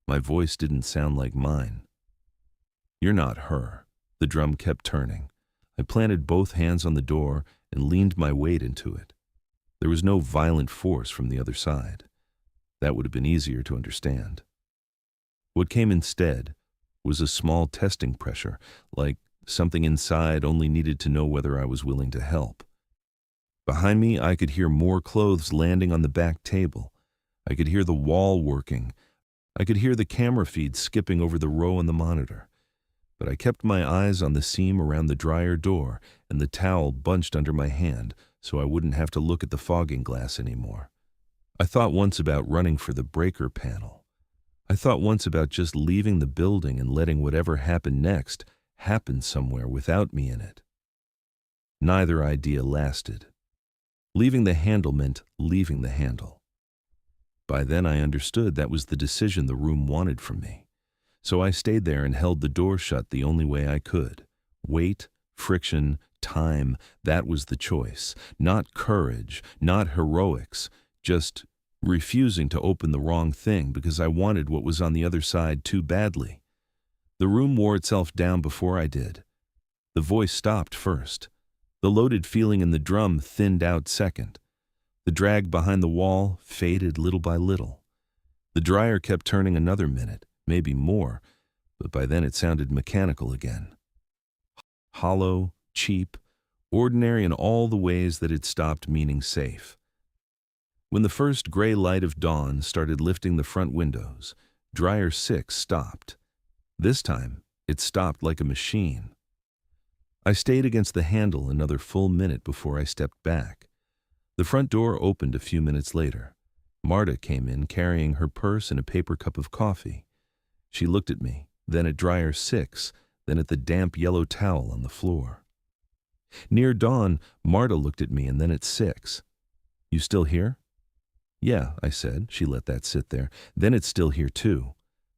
My voice didn't sound like mine. "You're not her." The drum kept turning. I planted both hands on the door and leaned my weight into it. There was no violent force from the other side. That would have been easier to understand. What came instead was a small testing pressure, like something inside only needed to know whether I was willing to help. Behind me, I could hear more clothes landing on the back table. I could hear the wall working. I could hear the camera feed skipping over the row on the monitor. But I kept my eyes on the seam around the dryer door and the towel bunched under my hand so I wouldn't have to look at the fogging glass anymore. I thought once about running for the breaker panel. I thought once about just leaving the building and letting whatever happened next happen somewhere without me in it. Neither idea lasted. Leaving the handle meant leaving the handle. By then I understood that was the decision the room wanted from me. So I stayed there and held the door shut the only way I could. Weight, friction, time, that was the choice. Not courage, not heroics, just refusing to open the wrong thing because I wanted what was on the other side too badly. The room wore itself down before I did. The voice stopped first. The loaded feeling in the drum thinned out second. The drag behind the wall faded little by little. The dryer kept turning another minute, maybe more, but by then it sounded mechanical again. Hollow, cheap, ordinary in all the ways that it stopped meaning safe. When the first gray light of dawn started lifting the front windows, dryer 6 stopped. This time, it stopped like a machine. I stayed against the handle another full minute before I stepped back. The front door opened a few minutes later. Marta came in carrying her purse and a paper cup of coffee. She looked at me, then at dryer 6, then at the damp yellow towel on the floor. Near dawn, Marta looked at me and then at 6. "You still here?" "Yeah," I said. She let that sit there. "Then it's still here too."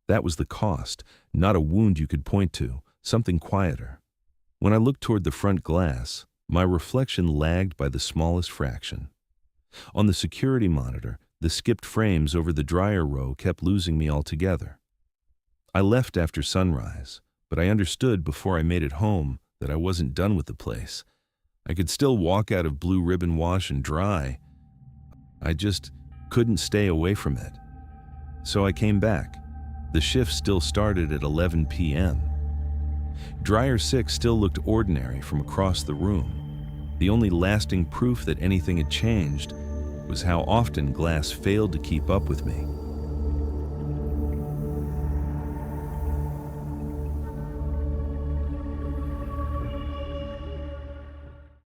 That was the cost, not a wound you could point to, something quieter. When I looked toward the front glass, my reflection lagged by the smallest fraction. On the security monitor, the skipped frames over the dryer row kept losing me altogether. I left after sunrise, but I understood before I made it home that I wasn't done with the place. I could still walk out of Blue Ribbon Wash and Dry. I just couldn't stay away from it. So I came back. The shift still started at 11 p.m. Dryer 6 still looked ordinary from across the room. The only lasting proof that anything had changed was how often glass failed to keep up with me.